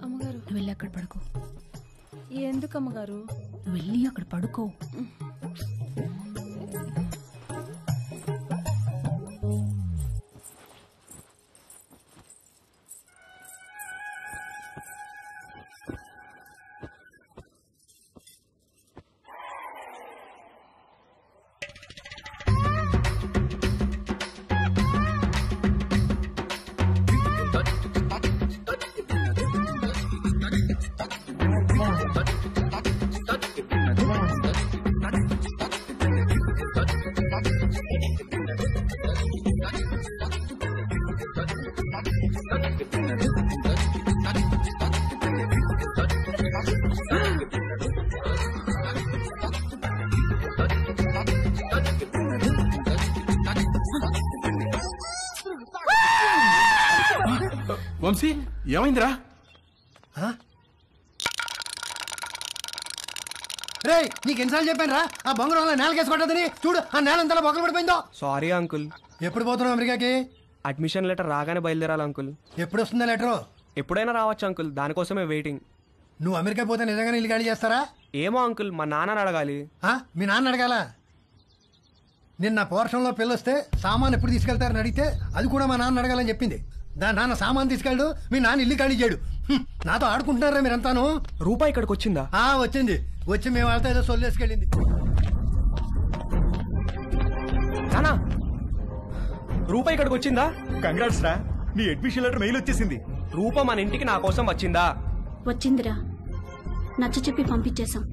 అమ్మగారు నువ్వు వెళ్ళి అక్కడ పడుకో. ఎందుకు అమ్మగారు? నువ్వు వెళ్ళి అక్కడ పడుకో. వంశీ ఏమైందిరా? రే నీకు ఎన్నిసార్లు చెప్పాను రా ఆ బొంగరం నేలకేసి కొట్టదని. చూడు ఆ నేల అంతలా బొక్కలు పడిపోయిందో. Sorry uncle. ఎప్పుడు పోతున్నావు అమెరికాకి? అడ్మిషన్ లెటర్ రాగానే బయలుదేరాలి అంకుల్. ఎప్పుడు వస్తుందా లెటరు? ఎప్పుడైనా రావచ్చు అంకుల్, దానికోసమే వెయిటింగ్. నువ్వు అమెరికా పోతే నిజంగానే ఇల్లు ఖాళీ చేస్తారా? ఏమో అంకుల్, మా నాన్నని అడగాలి. మీ నాన్న అడగాల? నిన్న పోర్షన్లో పిల్లొస్తే సామాన్ ఎప్పుడు తీసుకెళ్తారని అడిగితే అది కూడా మా నాన్న అడగాలని చెప్పింది. దాని నాన్న సామాన్ తీసుకెళ్ళడు, మీ నాన్న ఇల్లు ఖాళీ చేయడు. నాతో ఆడుకుంటున్నారా మీరంతాను? రూపాయి ఇక్కడికి వచ్చిందా? వచ్చింది. వచ్చి మేము వాళ్ళతో ఏదో సొల్లేసుకెళ్ళింది. నానా, రూపాయి ఇక్కడికి వచ్చిందా? కంగ్రాట్స్ రా, నీ అడ్మిషన్ లెటర్ మెయిల్ వచ్చేసింది. రూప మన ఇంటికి నా కోసం వచ్చిందా? వచ్చిందిరా, నచ్చ చెప్పి పంపించేశాం.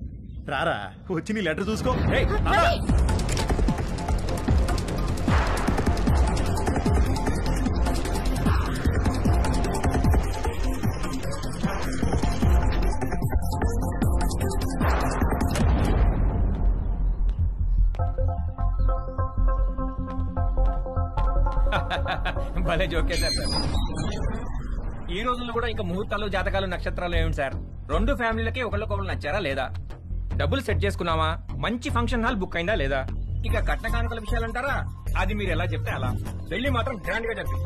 రారా వచ్చి నీ లెటర్ చూసుకో. భలే జోకేశారు సార్. ఈ రోజుల్లో కూడా ఇంకా ముహూర్తాలు, జాతకాలు, నక్షత్రాలు ఏమిటి సార్? రెండు ఫ్యామిలీలకి ఒకళ్ళకొకళ్ళు నచ్చారా లేదా, డబ్బులు సెట్ చేసుకున్నావా, మంచి ఫంక్షన్ హాల్ బుక్ అయిందా లేదా, ఇక కట్న కానుకల విషయాలు అంటారా, అది మీరు ఎలా చెప్తే అలా. పెళ్లి మాత్రం గ్రాండ్ గా జరిపి.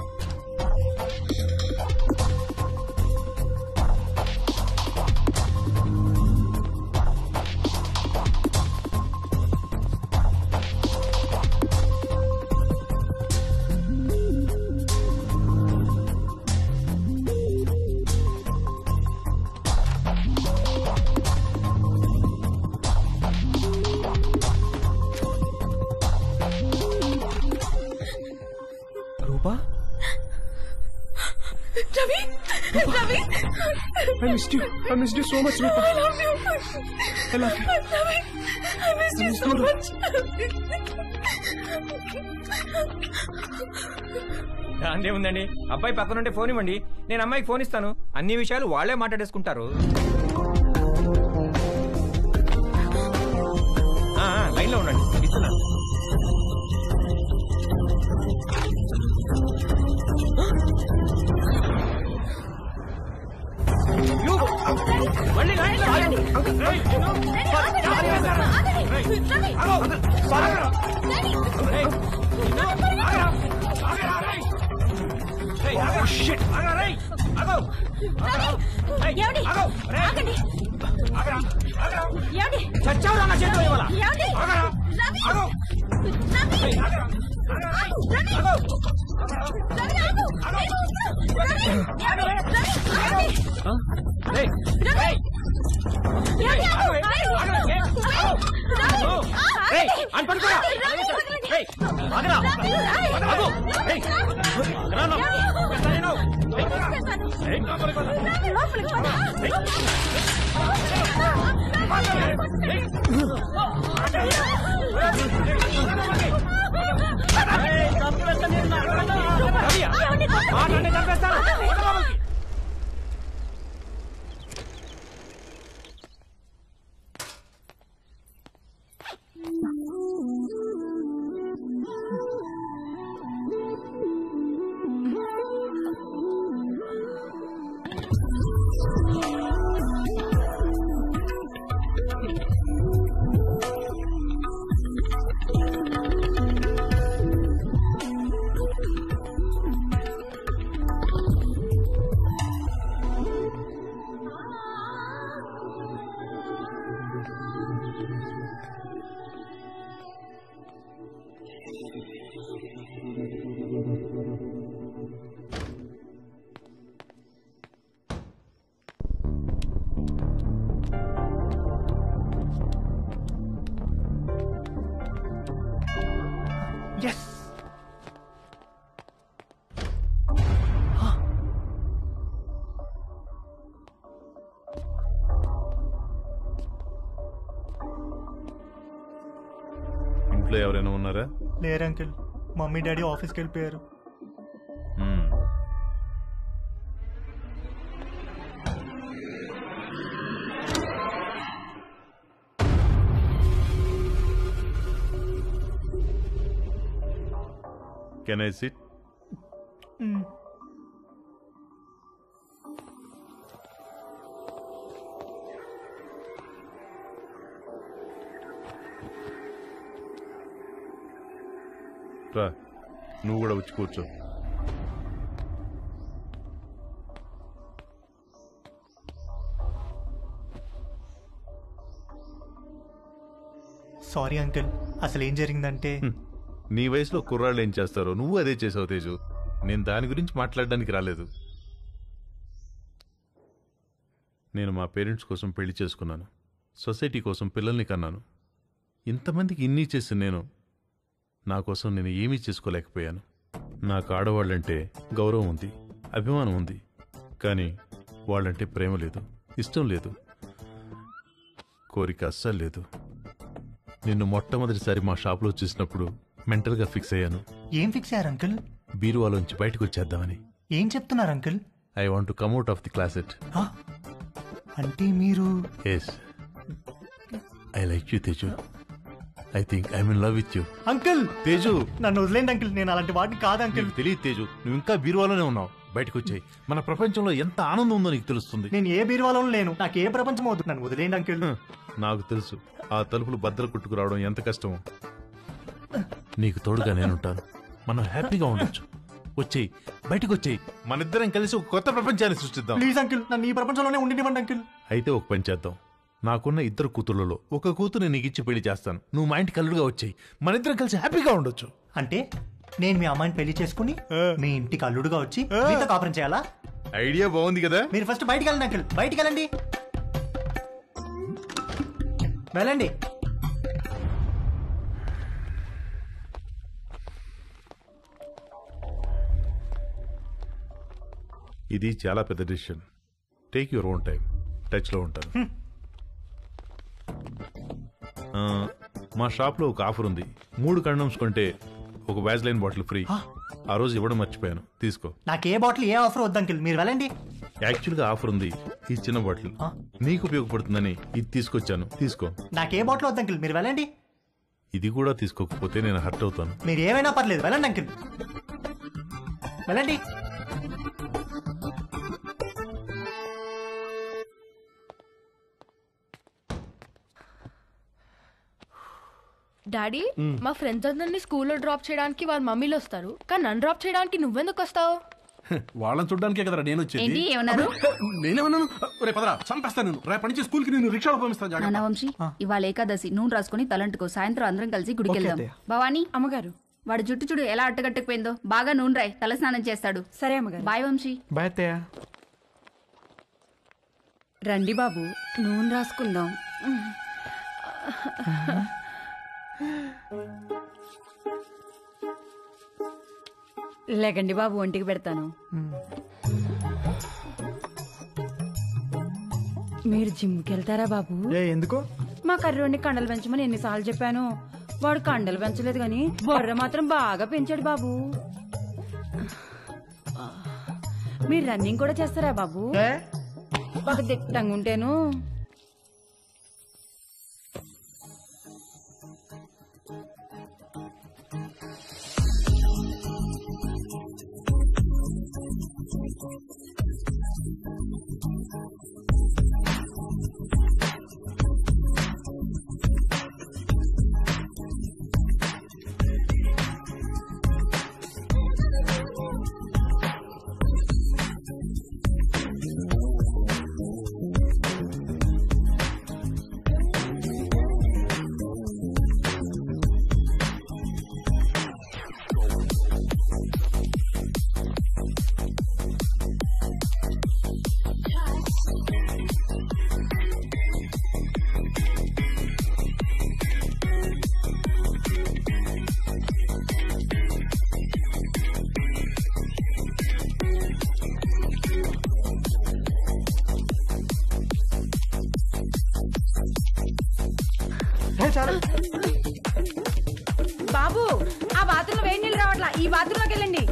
రూపా, Ravi Ravi I missed you so much, Rupa. I love you. I love you. Ravi, I missed you so much. దాందే ఉందండి, అబ్బాయి పక్కనుంటే ఫోన్ ఇవ్వండి, నేను అమ్మాయికి ఫోన్ ఇస్తాను, అన్ని విషయాలు వాళ్లే మాట్లాడేసుకుంటారు. లైన్ లో ఉండండి, ఇస్తున్నాను. చచ్చావురా నా చేతిలో ఇవాళ. ఇంట్లో ఎవరైనా ఉన్నారా? లేరు అంకిల్, మమ్మీ డాడీ ఆఫీస్కి వెళ్ళిపోయారు. Can I SIT? రా, నువ్వు కూడా వచ్చి కూర్చో. సారీ అంకిల్, అసలు ఏం జరిగిందంటే నీ వయసులో కుర్రాళ్ళు ఏం చేస్తారో నువ్వు అదే చేసావు తేజు. నేను దాని గురించి మాట్లాడడానికి రాలేదు. నేను మా పేరెంట్స్ కోసం పెళ్లి చేసుకున్నాను, సొసైటీ కోసం పిల్లల్ని కన్నాను. ఇంతమందికి ఇన్ని చేసి నేను నా కోసం నేను ఏమీ చేసుకోలేకపోయాను. నాకు ఆడవాళ్ళంటే గౌరవం ఉంది, అభిమానం ఉంది, కానీ వాళ్ళంటే ప్రేమ లేదు, ఇష్టం లేదు, కోరిక అస్సలు లేదు. నిన్ను మొట్టమొదటిసారి మా షాప్లో చూసినప్పుడు మెంటల్గా ఫిక్స్ అయ్యాను. ఏం ఫిక్స్ అయ్యారు అంకిల్? బీరువాలోంచి బయటకు వచ్చేద్దామని. ఏం చెప్తున్నారు uncle? I want to come out of the closet. అంటే మీరు? Yes, I like you Teju. I think I'm in love with you. Uncle Teju, నన్ను వదిలేండి అంకిల్, నేను అలాంటి వాడిని కాదు అంకిల్. తెలియదు తేజు, నువ్వు ఇంకా బీరువాలోనే ఉన్నావు. బయటకు వచ్చాయి. మన ప్రపంచంలో ఎంత ఆనందం ఉందో నీకు తెలుస్తుంది. నేను ఏ బీరువాలో లేను, నాకు ఏ ప్రపంచం అవుతుంది, నన్ను వదిలేయండి అంకుల్. నాకు తెలుసు ఆ తలుపులు బద్దలు కొట్టుకు రావడం ఎంత కష్టమో. నీకు తోడుగా నేనుంటాను. మనం హ్యాపీగా ఉండొచ్చు. వచ్చేయి, బయటకు వచ్చేయి. మనిద్దరం కలిసి ఒక కొత్త ప్రపంచాన్ని సృష్టిద్దాం. ప్లీజ్ అంకుల్, నన్ను ఈ ప్రపంచంలోనే ఉండినివ్వండి అంకుల్. అయితే ఒక పని చేద్దాం. నాకున్న 2 కూతుర్లలో ఒక కూతురు నీకు ఇచ్చి పెళ్లి చేస్తాను. నువ్వు మా ఇంటికి అల్లుడుగా వచ్చేయి. మనిద్దరం కలిసి హ్యాపీగా ఉండొచ్చు. అంటే నేను మీ అమ్మాయిని పెళ్లి చేసుకుని మీ ఇంటికి అల్లుడుగా వచ్చి మీతో కాపురం చేయాలా? ఐడియా బాగుంది కదా. మీరు ఫస్ట్ బయటికి వెళ్ళండి అంకుల్, బయటికి వెళ్ళండి. వెళ్ళండి. ఇది చాలా పెద్ద decision. Take your own time. టచ్లో ఉంటాను. మా షాప్లో ఒక ఆఫర్ ఉంది. 3 కండమ్స్ కొంటే ఒక వ్యాజ్లైన్ బాటిల్ ఫ్రీ. ఆ రోజు ఇవ్వడం మర్చిపోయాను, తీసుకో. నాకు ఏ బాటిల్ ఏ ఆఫర్ వద్దు అంకుల్, మీరు వెళ్ళండి. యాక్చువల్గా ఆఫర్ ఉంది. ఈ చిన్న బాటిల్ నీకు ఉపయోగపడుతుందని ఇది తీసుకొచ్చాను, తీసుకో. నాకు ఏ బాటిల్ వద్దు అంకుల్, మీరు వెళ్ళండి. ఇది కూడా తీసుకోకపోతే నేను హర్ట్ అవుతాను. మీరు ఏమైనా పర్లేదు, వెళ్ళండి అంకుల్, వెళ్ళండి. డాడీ, మా ఫ్రెండ్స్ అందరినీ స్కూల్లో డ్రాప్ చేయడానికి వాళ్ళ మమ్మీలు వస్తారు, కానీ నన్ను డ్రాప్ చేయడానికి నువ్వెందుకు వస్తావు? వాళ్ళని చూడడానికే కదరా నేను వచ్చేది. ఏంటి ఏమన్నారు? నేనేమన్నాను? రేపు పదరా, చంపేస్తాను నేను. రేపటి నుంచి స్కూల్ కి నేను రిక్షాలో పంపిస్తాను. నాన్న వంశీ, ఇవాళ ఏకాదశి, నూనె రాసుకుని తలంటుకో. సాయంత్రం అందరం కలిసి గుడికి వెళ్దాం. భవానీ అమ్మగారు, వాడు జుట్టు చూడు ఎలా అట్టగట్టుకుపోయిందో. బాగా నూనె రాయి, తల స్నానం చేస్తాడు. సరే అమ్మగారు. బాయ్ వంశీ. బాయ్ అత్తయ్య. రండి బాబు, నూనె రాసుకుందాం. లేకండి బాబు, ఒంటికి పెడతాను. మీరు జిమ్కి వెళ్తారా బాబు? ఎందుకు? మా కర్రోడిని కండలు పెంచమని ఎన్నిసార్లు చెప్పాను. వాడు కండలు పెంచలేదు కానీ బొర్ర మాత్రం బాగా పెంచాడు బాబు. మీరు రన్నింగ్ కూడా చేస్తారా బాబు? ఒక దిట్టంగా ఉంటేను. బాబు, ఆ బాత్రూంలో వేడి నీళ్ళు రావట్లా, ఈ బాత్రూంలోకి వెళ్ళండి.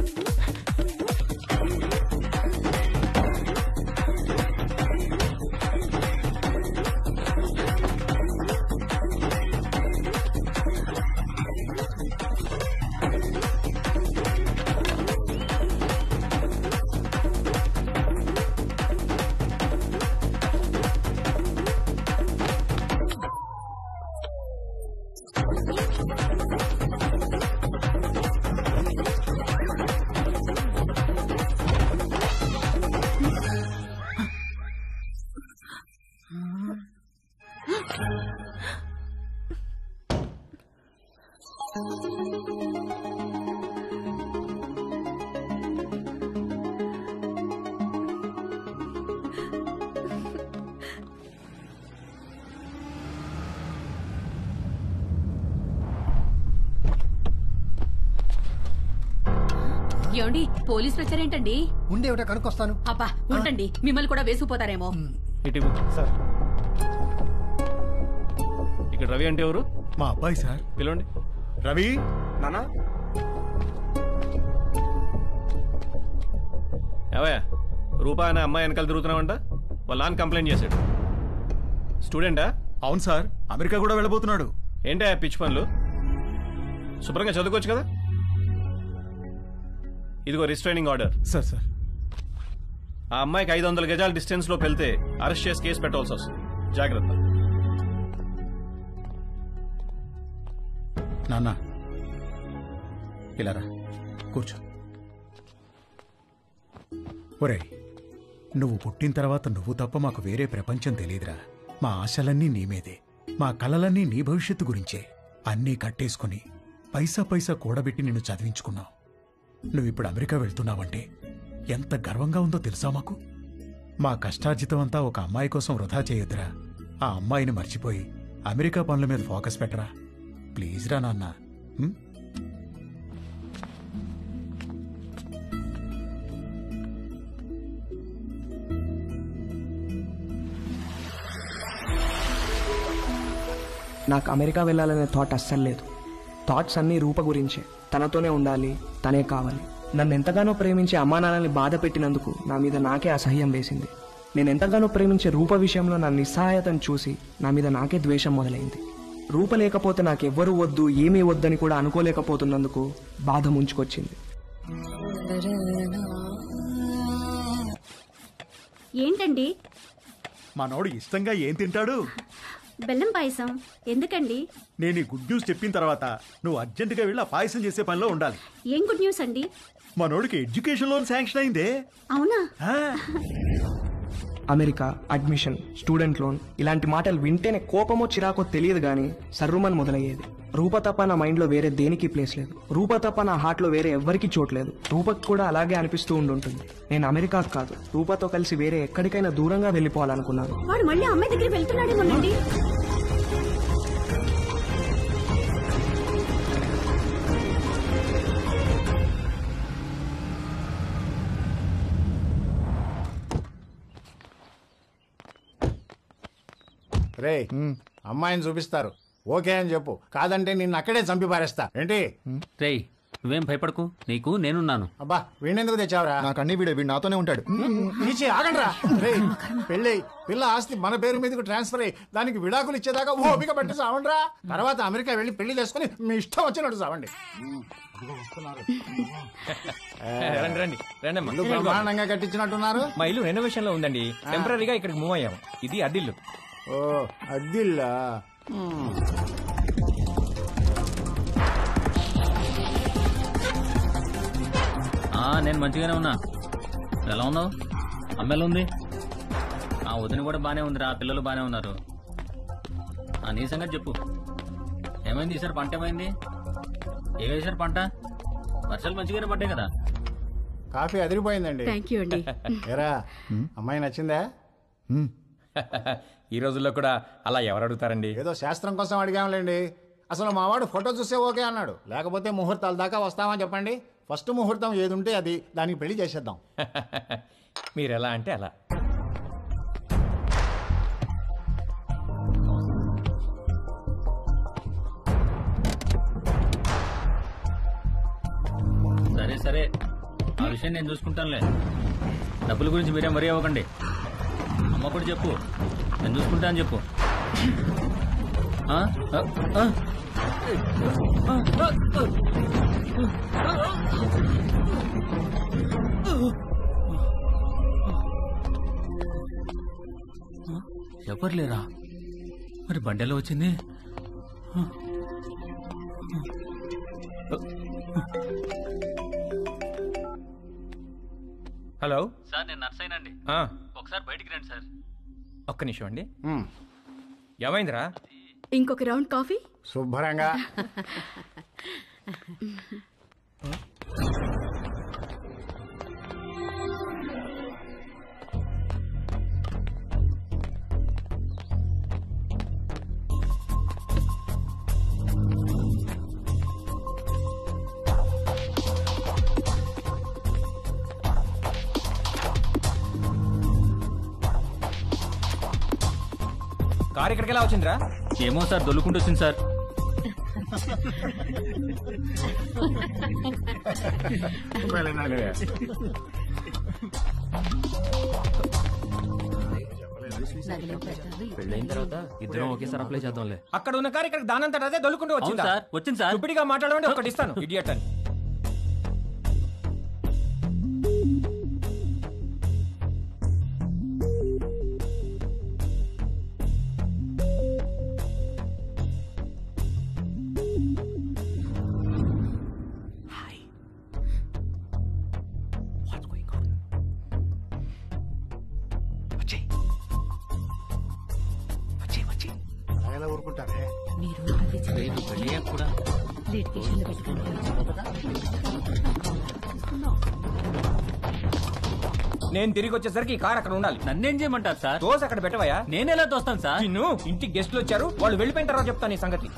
ఏమండి, పోలీస్ ప్రెషర్ ఏంటండి? ఉండే ఒకటి కనుక్కొస్తాను. అబ్బా ఉండండి, మిమ్మల్ని కూడా వేసుకుపోతారేమో. సార్, ఇక్కడ రవి అంటే ఎవరు? మా అబ్బాయి సార్. పిలవండి. రవి నానా. ఏవయ్యా, రూపా అనే అమ్మాయి వెనకాల తిరుగుతున్నావంట. వాళ్ళ నాన్న కంప్లైంట్ చేశాడు. స్టూడెంటా? అవును సార్, అమెరికా కూడా వెళ్ళబోతున్నాడు. ఏంటా పిచ్చి పనులు? శుభ్రంగా చదువుకోవచ్చు కదా. ఇదిగో రిస్ట్రైనింగ్ ఆర్డర్. సార్ సార్ ఆ అమ్మాయికి 500 గజాల డిస్టెన్స్ లో వెళ్తే అరెస్ట్ చేసి కేసు పెట్టాల్సి వస్తుంది. జాగ్రత్త. నాన్న ఇలా రా, కూర్చో. ఒరేయ్, నువ్వు పుట్టిన తర్వాత నువ్వు తప్ప మాకు వేరే ప్రపంచం తెలియదురా. మా ఆశలన్నీ నీ మీదే, మా కలలన్నీ నీ భవిష్యత్తు గురించే. అన్నీ కట్టేసుకుని పైసా పైసా కూడబెట్టి నిన్ను చదివించుకున్నావు. నువ్విప్పుడు అమెరికా వెళ్తున్నావంటే ఎంత గర్వంగా ఉందో తెలుసా మాకు. మా కష్టార్జితం అంతా ఒక అమ్మాయి కోసం వృధా చేయొద్దురా. ఆ అమ్మాయిని మర్చిపోయి అమెరికా పనుల మీద ఫోకస్ పెట్టరా. ప్లీజ్ రా నాన్న. నాకు అమెరికా వెళ్ళాలనే థాట్ అస్సలు లేదు. థాట్స్ అన్నీ రూప గురించే. తనతోనే ఉండాలి, తనే కావాలి. నన్ను ఎంతగానో ప్రేమించే అమ్మా నాన్నల్ని బాధ పెట్టినందుకు నా మీద నాకే అసహ్యం వేసింది. నేను ఎంతగానో ప్రేమించే రూప విషయంలో నా నిస్సహాయతను చూసి నా మీద నాకే ద్వేషం మొదలైంది. రూప లేకపోతే నాకెవ్వరూ వద్దు, ఏమీ వద్దని కూడా అనుకోలేకపోతున్నందుకు బాధ ముంచుకొచ్చింది. ఏంటండి? మనోడు ఇష్టంగా ఏం తింటాడు? బెల్లం పాయసం. ఎందుకండి? నేను ఈ గుడ్ న్యూస్ చెప్పిన తర్వాత నువ్వు అర్జెంటుగా వెళ్ళి ఆ పాయసం చేసే పనిలో ఉండాలి. ఏం గుడ్ న్యూస్ అండి? మనోడికి ఎడ్యుకేషన్ లోన్ శాంక్షన్ అయిందే. అవునా? అమెరికా, అడ్మిషన్, స్టూడెంట్ లోన్ ఇలాంటి మాటలు వింటేనే కోపమో చిరాకో తెలియదు కానీ సర్రుమని మొదలయ్యేది. రూప తప్ప నా మైండ్లో వేరే దేనికి ప్లేస్ లేదు. రూప తప్ప నా హార్ట్లో వేరే ఎవ్వరికి చోట్లేదు. రూపకు కూడా అలాగే అనిపిస్తూ ఉండుంటుంది. నేను అమెరికాకు కాదు, రూపతో కలిసి వేరే ఎక్కడికైనా దూరంగా వెళ్ళిపోవాలనుకున్నాను. వాడు మళ్ళీ అమ్మాయి దగ్గర వెళ్తున్నాడేమోనండి. రే, అమ్మాయిని చూపిస్తారు, ఓకే అని చెప్పు. కాదంటే నిన్ను అక్కడే చంపి పారేస్తా. ఏంటి? రేయ్, నువ్వేం భయపడకు, నీకు నేనున్నాను. అబ్బా, వీణెందుకు తెచ్చావురా? నాకు అన్ని వీడు నాతోనే ఉంటాడు. నీచి ఆగండ్రా. రే, పెళ్ళై పిల్ల ఆస్తి మన పేరు మీదకి ట్రాన్స్ఫర్ అయ్యి దానికి విడాకులు ఇచ్చేదాకా ఓపిక పట్టి సావండ్రా. తర్వాత అమెరికా వెళ్ళి పెళ్లి చేసుకుని మీ ఇష్టం వచ్చినట్టు సావండి. బ్రహ్మాండంగా కట్టించినట్టున్నారు. మా ఇల్లు రెనోవేషన్ లో ఉందండి. టెంపరీగా ఇక్కడికి మూవ్ అయ్యాము. ఇది అద్దిల్లు. ఓ, అద్దిల్లా? నేను మంచిగానే ఉన్నా. ఎలా ఉన్నావు? అమ్మాయిలు ఉంది, ఆ వదిన కూడా బానే ఉందిరా. పిల్లలు బానే ఉన్నారు. నీ సంగతి చెప్పు. ఏమైంది ఈసారి? పంట ఏమైంది? ఏ వేసారు పంట? వర్షాలు మంచిగానే పడ్డాయి కదా. కాఫీ అదిరిపోయిందండి. థ్యాంక్ యూ అండి. ఏరా, అమ్మాయి నచ్చిందా? ఈ రోజుల్లో కూడా అలా ఎవరు అడుగుతారండి? ఏదో శాస్త్రం కోసం అడిగాంలేండి. అసలు మావాడు ఫోటో చూసే ఓకే అన్నాడు. లేకపోతే ముహూర్తాల దాకా వస్తామని చెప్పండి. ఫస్ట్ ముహూర్తం ఏది ఉంటే అది, దానికి పెళ్లి చేసేద్దాం. మీరు ఎలా అంటే అలా. సరే సరే, ఆ విషయం నేను చూసుకుంటానులే. డబ్బుల గురించి మీరేం వరి అవ్వకండి. అమ్మ కూడా చెప్పు, నేను చూసుకుంటా అని చెప్పు. ఎవరు లేరా? మరి బండి ఎలా వచ్చింది? హలో సార్, నేను నర్సైనండి. ఒకసారి బయటికి రండి సార్. ఒక్క నిమిషం అండి. ఏమైందిరా? ఇంకొక రౌండ్ కాఫీ. శుభ్రంగా. కారు ఇక్కడికి ఎలా వచ్చిందిరా? ఏమో సార్, దొల్లుకుంటూ వచ్చింది సార్. పెళ్ళైన తర్వాత ఇద్దరం ఒకేసారి అప్లై చేద్దాంలే. అక్కడ ఉన్న కారు ఇక్కడ దానంతట అదే దొల్లుకుంటూ వచ్చింది సార్. వచ్చింది సార్. ఇప్పటిగా మాట్లాడమంటే ఒకటి ఇస్తాను. ఇడియట్ అని. అలా ఎలా ఊరుకుంటారే? కూడా నేను తిరిగి వచ్చేసరికి ఈ కార్ అక్కడ ఉండాలి. నన్నేం చేయమంటారు సార్? దోశ అక్కడ పెట్టవయ్యా. నేనెలా తోస్తాను సార్? నిన్ను ఇంటికి గెస్ట్లు వచ్చారు, వాళ్ళు వెళ్ళిపోయిన తర్వాత చెప్తాను ఈ సంగతి.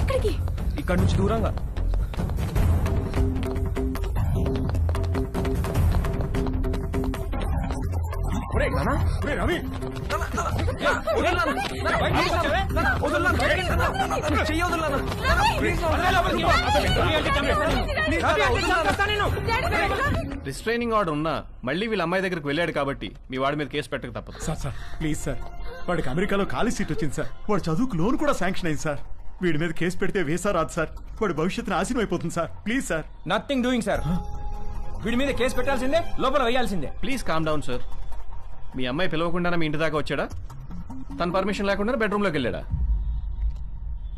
ఎక్కడికి? ఇక్కడ నుంచి దూరంగా. రిస్ట్రైనింగ్ ఆర్డర్ ఉన్నా మళ్ళీ వీళ్ళ అమ్మాయి దగ్గరికి వెళ్ళాడు కాబట్టి మీ వాడి మీద కేసు పెట్టక తప్పదు. సార్ ప్లీజ్ సార్, వాడికి అమెరికాలో ఖాళీ సీట్ వచ్చింది సార్. వాడు చదువుకు లోన్ కూడా శాంక్షన్ అయింది సార్. వీడి మీద కేసు పెడితే వేసా రాదు సార్. వాడి భవిష్యత్తు నాశనం అయిపోతుంది sir. Please sir. Nothing doing sir. వీడి మీద కేసు పెట్టాల్సిందే, లోపల వేయాల్సిందే. Please calm down sir. మీ అమ్మాయి పిలవకుండా మీ ఇంటి దాకా వచ్చాడా? తన పర్మిషన్ లేకుండా బెడ్రూమ్లోకి వెళ్ళాడా?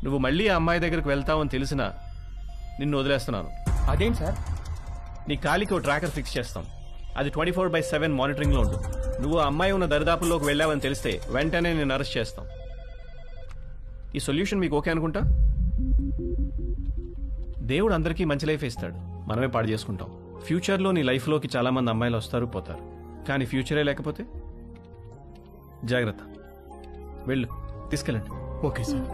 నువ్వు మళ్ళీ ఆ అమ్మాయి దగ్గరికి వెళ్తావని తెలిసినా నిన్ను వదిలేస్తున్నాను. అదేంటి సార్? నీ కాలికి ఓ ట్రాకర్ ఫిక్స్ చేస్తాం. అది 24/7 మానిటరింగ్లో ఉంటుంది. నువ్వు ఆ అమ్మాయి ఉన్న దరిదాపుల్లోకి వెళ్ళావని తెలిస్తే వెంటనే నేను అరెస్ట్ చేస్తాం. ఈ సొల్యూషన్ మీకు ఓకే అనుకుంటా? దేవుడు అందరికీ మంచి లైఫ్ ఇస్తాడు, మనమే పాడు చేసుకుంటాం. ఫ్యూచర్లో నీ లైఫ్లోకి చాలా మంది అమ్మాయిలు వస్తారు పోతారు, కానీ ఫ్యూచరే లేకపోతే జాగ్రత్త. వెళ్ళు, తీసుకెళ్ళండి. Okay sir.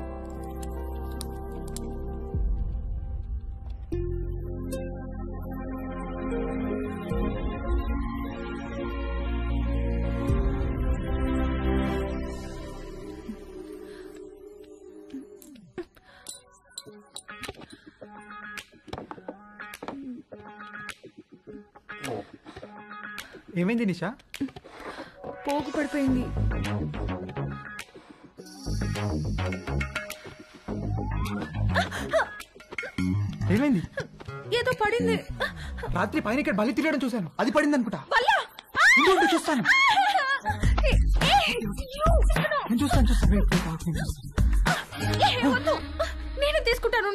ఏమైంది నిషా? పోగు పడిపోయింది. ఏమైంది? ఏదో పడింది. రాత్రి పైన ఇక్కడ బలి తిరగడం చూశాను, అది పడింది అనుకుంటా. చూస్తాను నేను చూస్తాను. నేను తీసుకుంటాను.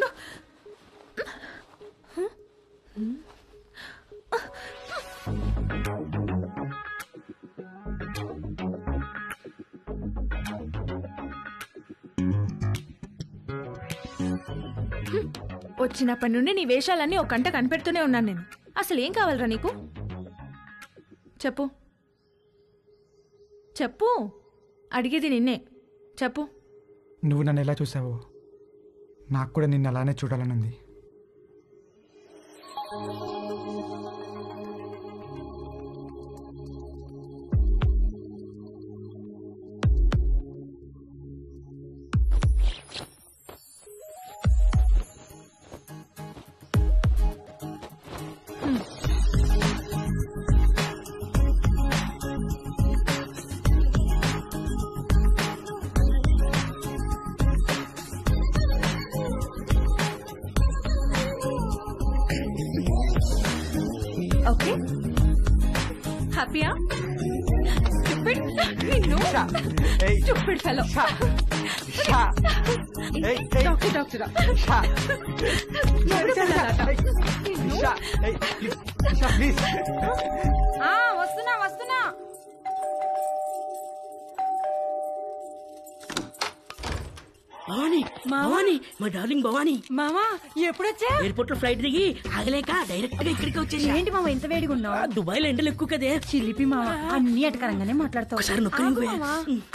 వచ్చినప్పటి నుండి నీ వేషాలన్నీ ఒక కంట కనిపెడుతూనే ఉన్నాను నేను. అసలు ఏం కావాలరా నీకు? చెప్పు చెప్పు, అడిగేది నిన్నే. చెప్పు. నువ్వు నన్ను ఎలా చూసావో నాకు కూడా నిన్ను అలానే చూడాలనుంది. ఓకే, హ్యాపీయా? Stupid. నిన్ను Stupid fellow. డాక్టర్ వస్తున్నా. భవానీ, భవానీ, మా డార్లింగ్ భవానీ. మామా ఎప్పుడొచ్చా? ఎయిర్పోర్ట్ లో ఫ్లైట్ దిగి ఆగలేక డైరెక్ట్ గా ఇక్కడికి వచ్చేసి. ఏంటి మామ ఇంత వేడిగా ఉన్నావు? దుబాయ్ లో ఎండలు ఎక్కువ కదే. చిలిపి మామ, అన్ని అటకరంగానే మాట్లాడతావు. ఒకసారి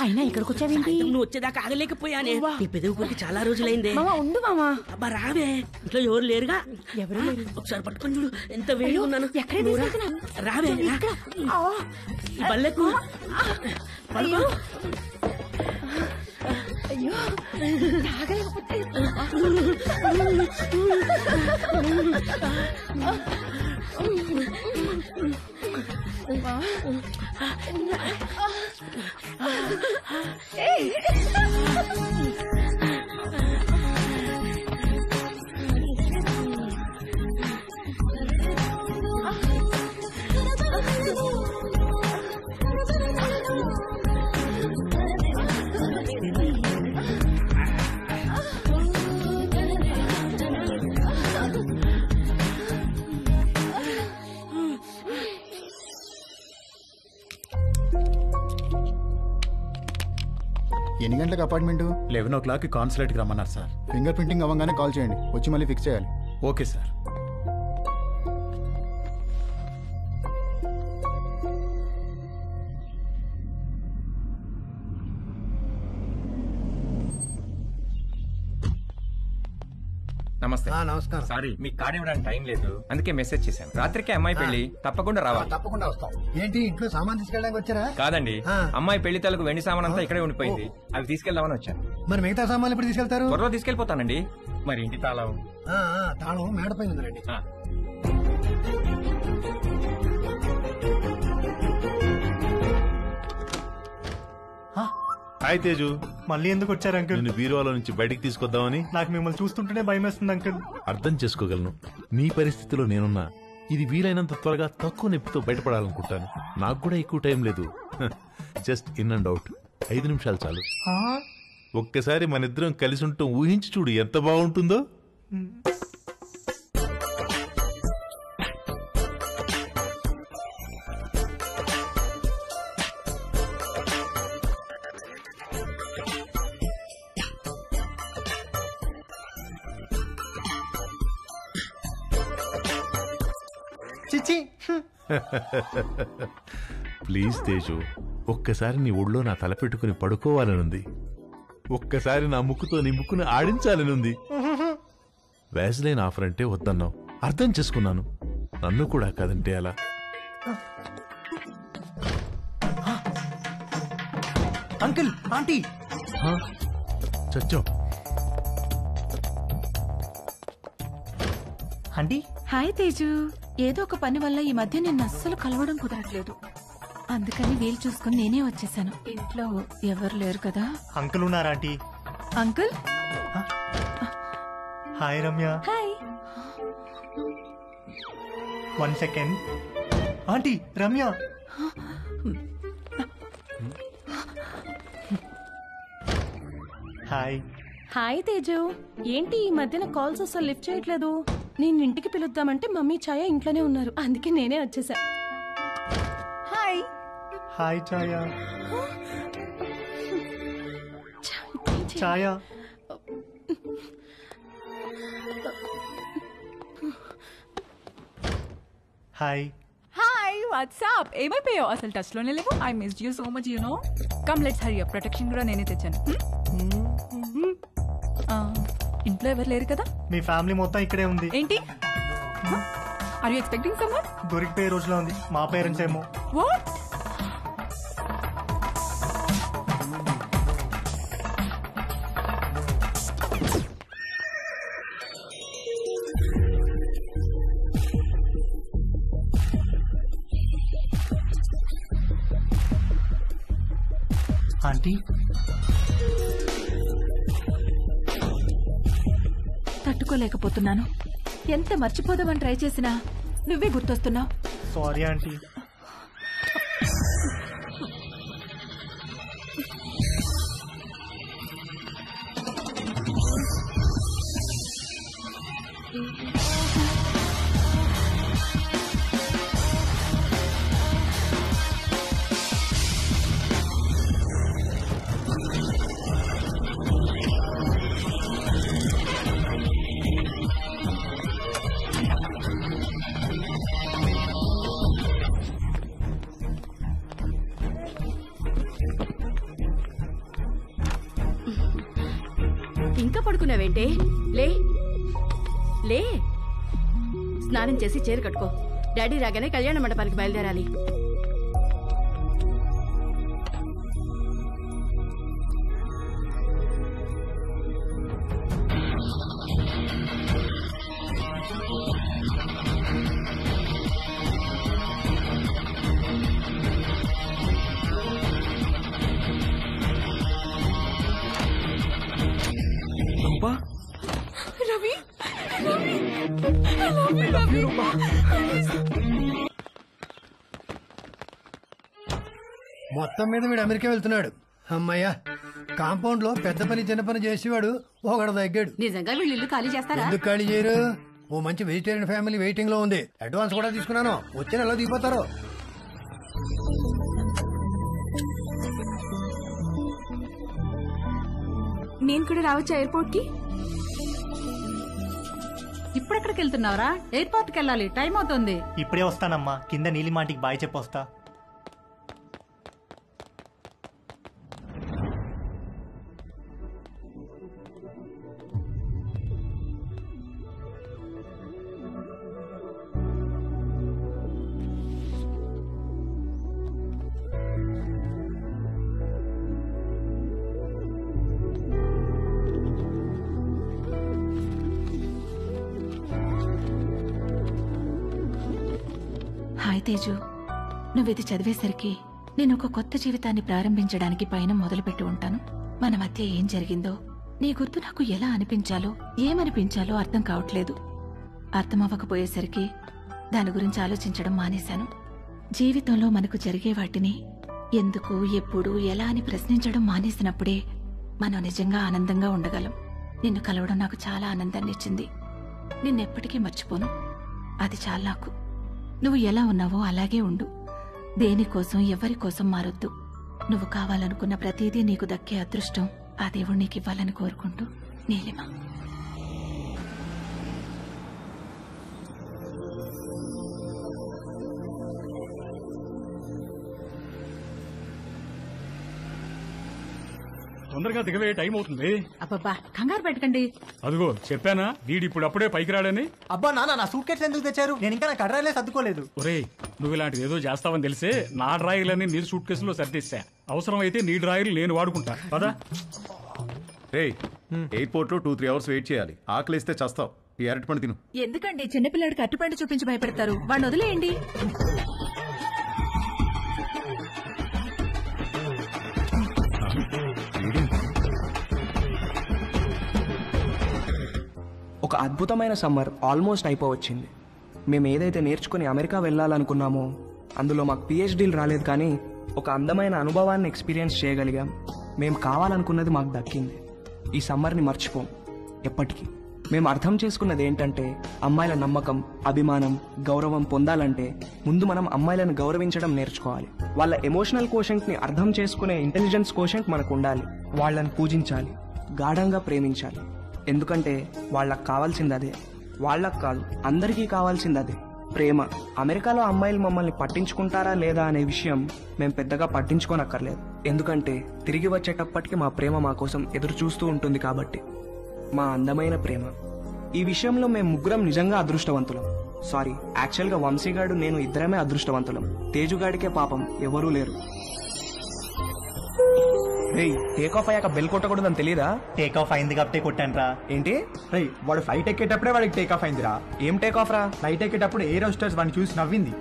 అయినా ఇక్కడికి వచ్చావేంటి? నువ్వు వచ్చేదాకా ఆగలేకపోయానే. నీ పెదవి కొరికి చాలా రోజులైందే. మామ ఉండు మామ. అబ్బా రావే, ఇంట్లో ఎవరు లేరుగా. ఎవరు లేరు. ఒకసారి పట్టుకొని చూడు, ఎంత వేడిగా ఉన్నాను. ఎక్కడ తీసుకెళ్తున్నా? రావే, ఈ బల్లెకు పడుకో. అయ్యో తాగలేకపోతే ఎన్ని గంటలకు అపార్ట్మెంట్? 11 కాన్సులేట్కి రమ్మన్నారు సార్. ఫింగర్ ప్రింటింగ్ అవ్వగానే కాల్ చేయండి, వచ్చి మళ్ళీ ఫిక్స్ చేయాలి. Okay sir. నమస్తే. నమస్కారం. సారీ మీకు కార్డు ఇవ్వడానికి టైం లేదు, అందుకే మెసేజ్ చేశాను. రాత్రికి అమ్మాయి పెళ్లి, తప్పకుండా రావాలి. తప్పకుండా వస్తాం. ఏంటి ఇంట్లో సామాన్ తీసుకెళ్ళడానికి వచ్చారా? కాదండి, అమ్మాయి పెళ్లి తాలూకు వెండి సామాన్ అంతా ఇక్కడే ఉండిపోయింది, అవి తీసుకెళ్దామని వచ్చాను. మరి మిగతా సామాన్లు ఎప్పుడు తీసుకెళ్తారు? త్వరలో తీసుకెళ్లిపోతానండి. మరి ఇంటి తాళం? తాళం మేడపై ఉందండి. హాయ్ తేజు. మళ్ళీ ఎందుకు వచ్చారు అంకుల్? నిన్ను బీరువాలో నుంచి బయటికి తీసుకొద్దామని. నాకు మిమ్మల్ని చూస్తుంటేనే భయం వేస్తుంది అంకుల్. అర్థం చేసుకోగలను, నీ పరిస్థితిలో నేనున్నా. ఇది వీలైనంత త్వరగా తక్కువ నొప్పితో బయటపడాలనుకుంటాను. నాకు కూడా ఎక్కువ టైం లేదు. జస్ట్ ఇన్ అండ్ అవుట్ 5 నిమిషాలు చాలు. ఒక్కసారి మన ఇద్దరం కలిసి ఉంటాం ఊహించి చూడు ఎంత బాగుంటుందో. ప్లీజ్ తేజు, ఒక్కసారి నీ ఒళ్ళో నా తల పెట్టుకుని పడుకోవాలనుంది. ఒక్కసారి నా ముక్కుతో నీ ముక్కుని ఆడించాలనుంది. వ్యాజ్లైన్ ఆఫర్ అంటే వద్దన్నావు, అర్థం చేసుకున్నాను. నన్ను కూడా కాదంటే అలా. అంకుల్, ఆంటీ చచ్చో. ఆంటీ. హాయ్ తేజు. ఏదో ఒక పని వల్ల ఈ మధ్య నిన్ను అస్సలు కలవడం కుదరట్లేదు, అందుకని వీలు చూసుకుని నేనే వచ్చేసాను. ఇంట్లో ఎవరు లేరు కదా? అంకుల్ ఉన్నారా aunty? Uncle. Hi Ramya. Hi. 1 second. Aunty Ramya. Hi. Hi Teju. ఏంటి ఈ మధ్యన కాల్స్ అసలు లిఫ్ట్ చేయట్లేదు? నేను ఇంటికి పిలుద్దామంటే మమ్మీ ఛాయ ఇంట్లోనే ఉన్నారు, అందుకే నేనే వచ్చేసా. Hi. Hi Chaya. Chaya. Hi. Hi, what's up. ఏమైపోయావు? అసలు టచ్ లోనే లేవు. I missed you so much, you know. Come let's hurry up. Protection కూడా నేనే తెచ్చాను. ఇంట్లో ఎవరు లేరు కదా? మీ ఫ్యామిలీ మొత్తం ఇక్కడే ఉంది. ఏంటి? Are you expecting someone? దొరికిపోయే రోజులో ఉంది. మా పేరెంట్స్ ఏమో. వాట్? ఆంటీ. తట్టుకోలేకపోతున్నాను. ఎంత మర్చిపోదామని ట్రై చేసినా నువ్వే గుర్తొస్తున్నావు. Sorry aunty. ఇంకా పడుకున్నావేంటే? లే లే, స్నానం చేసి చీర కట్టుకో. డాడీ రాగానే కళ్యాణ మండపానికి బయలుదేరాలి. Ravi, Ravi, I love you, Ravi. మొత్తం మీద వీడు అమెరికా వెళ్తున్నాడు. అమ్మయ్యా, కాంపౌండ్ లో పెద్ద పని చిన్న పని చేసేవాడు ఒకడు తగ్గాడు. నిజంగా వీళ్ళు ఇల్లు ఖాళీ చేస్తారా? ఎందుకు ఖాళీ చేయరు? ఓ మంచి వెజిటేరియన్ ఫ్యామిలీ వెయిటింగ్ లో ఉంది. అడ్వాన్స్ కూడా తీసుకున్నాను, వచ్చే నెలలో దిగిపోతారు. నేను కూడా రావచ్చా ఎయిర్పోర్ట్ కి? ఇప్పుడెక్కడికి వెళ్తున్నావురా? ఎయిర్పోర్ట్కి వెళ్ళాలి, టైం అవుతుంది. ఇప్పుడే వస్తానమ్మా, కింద నీలిమాంటికి బాయ్ చెప్పొస్తా. హాయ్ తేజు, నువ్విది చదివేసరికి నేను ఒక కొత్త జీవితాన్ని ప్రారంభించడానికి పైన మొదలుపెట్టి ఉంటాను. మన మధ్య ఏం జరిగిందో నీ గుర్తు నాకు ఎలా అనిపించాలో ఏమనిపించాలో అర్థం కావట్లేదు. అర్థమవ్వకపోయేసరికి దాని గురించి ఆలోచించడం మానేశాను. జీవితంలో మనకు జరిగే వాటిని ఎందుకు, ఎప్పుడు, ఎలా అని ప్రశ్నించడం మానేసినప్పుడే మనం నిజంగా ఆనందంగా ఉండగలం. నిన్ను కలవడం నాకు చాలా ఆనందాన్ని ఇచ్చింది. నిన్నెప్పటికీ మర్చిపోను. అది చాలా నాకు. నువ్వు ఎలా ఉన్నావో అలాగే ఉండు. దేనికోసం ఎవరి కోసం మారొద్దు. నువ్వు కావాలనుకున్న ప్రతిదీ నీకు దక్కే అదృష్టం ఆ దేవుడు నీకు ఇవ్వాలని కోరుకుంటూ, నీలిమ. తొందరగా దిగవే, టైం అవుతుంది. అబ్బబ్బా, కంగారు పెట్టకండి. అదిగో చెప్పానా, వీడి ఇప్పుడు అప్పుడే పైకి రాడని. అబ్బా నాన్న, నా సూట్ కేసు ఎందుకు తెచ్చారు? నేను ఇంకా నా కడ్రాలే సర్దుకోలేదు. ఒరేయ్, నువ్వు ఇలాంటిది ఏదో చేస్తావని తెలిసే నా డ్రాయర్లని నీ సూట్ కేసులో సర్దేశా. అవసరం అయితే నీ డ్రాయర్లు నేను వాడుకుంటా పదా. ఎయిర్పోర్ట్ లో 2-3 అవర్స్ వెయిట్ చేయాలి. ఆకలిస్తే చస్తావు. ఈ అరటిపండు తిను. ఎందుకండి చిన్నపిల్లాడికి అట్టుపండు చూపించి భయపెడతారు? వాడిని వదిలేయండి. ఒక అద్భుతమైన సమ్మర్ ఆల్మోస్ట్ అయిపోవచ్చింది. మేము ఏదైతే నేర్చుకుని అమెరికా వెళ్ళాలనుకున్నామో అందులో మాకు పిహెచ్డీలు రాలేదు, కానీ ఒక అందమైన అనుభవాన్ని ఎక్స్పీరియన్స్ చేయగలిగాం. మేము కావాలనుకున్నది మాకు దక్కింది. ఈ సమ్మర్ని మర్చిపోం ఎప్పటికీ. మేము అర్థం చేసుకున్నది ఏంటంటే, అమ్మాయిల నమ్మకం, అభిమానం, గౌరవం పొందాలంటే ముందు మనం అమ్మాయిలను గౌరవించడం నేర్చుకోవాలి. వాళ్ళ ఎమోషనల్ కోషెంట్ని అర్థం చేసుకునే ఇంటెలిజెన్స్ కోషెంట్ మనకు ఉండాలి. వాళ్ళని పూజించాలి, గాఢంగా ప్రేమించాలి. ఎందుకంటే వాళ్ళకు కావాల్సింది అదే. వాళ్ళకు కాదు, అందరికీ కావాల్సింది అదే, ప్రేమ. అమెరికాలో అమ్మాయిలు మమ్మల్ని పట్టించుకుంటారా లేదా అనే విషయం మేము పెద్దగా పట్టించుకోనక్కర్లేదు. ఎందుకంటే తిరిగి వచ్చేటప్పటికి మా ప్రేమ మా కోసం ఎదురు చూస్తూ ఉంటుంది కాబట్టి. మా అందమైన ప్రేమ. ఈ విషయంలో మేము ముగ్గురం నిజంగా అదృష్టవంతులం. సారీ, యాక్చువల్గా వంశీగాడు, నేను ఇద్దరమే అదృష్టవంతులం. తేజుగాడికే పాపం ఎవరూ లేరు. టేక్ ఆఫ్ అయ్యాక బెల్ కొట్టకూడదని తెలీదా? టేక్ ఆఫ్ అయింది కాబట్టి కొట్టాను రా. ఏంటి? వాడు ఫ్లైట్ ఎక్కేటప్పుడే వాడికి టేక్ ఆఫ్ అయిందిరా. ఏం టేక్ ఆఫ్ రా? ఫ్లైట్ ఎక్కేటప్పుడు ఎయిర్ హోస్టెస్ వాడిని చూసి నవ్వింది.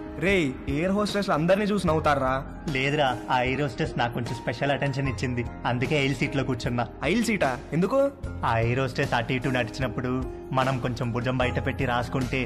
ఎయిర్ హోస్టెస్ అందరినీ చూసి నవ్వుతారా? లేదురా, ఆ ఎయిర్ హోస్టెస్ నాకు కొంచెం స్పెషల్ అటెన్షన్ ఇచ్చింది. అందుకే ఐల్ సీట్ లో కూర్చున్నా. ఐల్ సీటా? ఎందుకు? ఆ ఎయిర్ హోస్టెస్ అటు ఇటు నడిచినప్పుడు మనం కొంచెం భుజం బయట పెట్టి రాసుకుంటే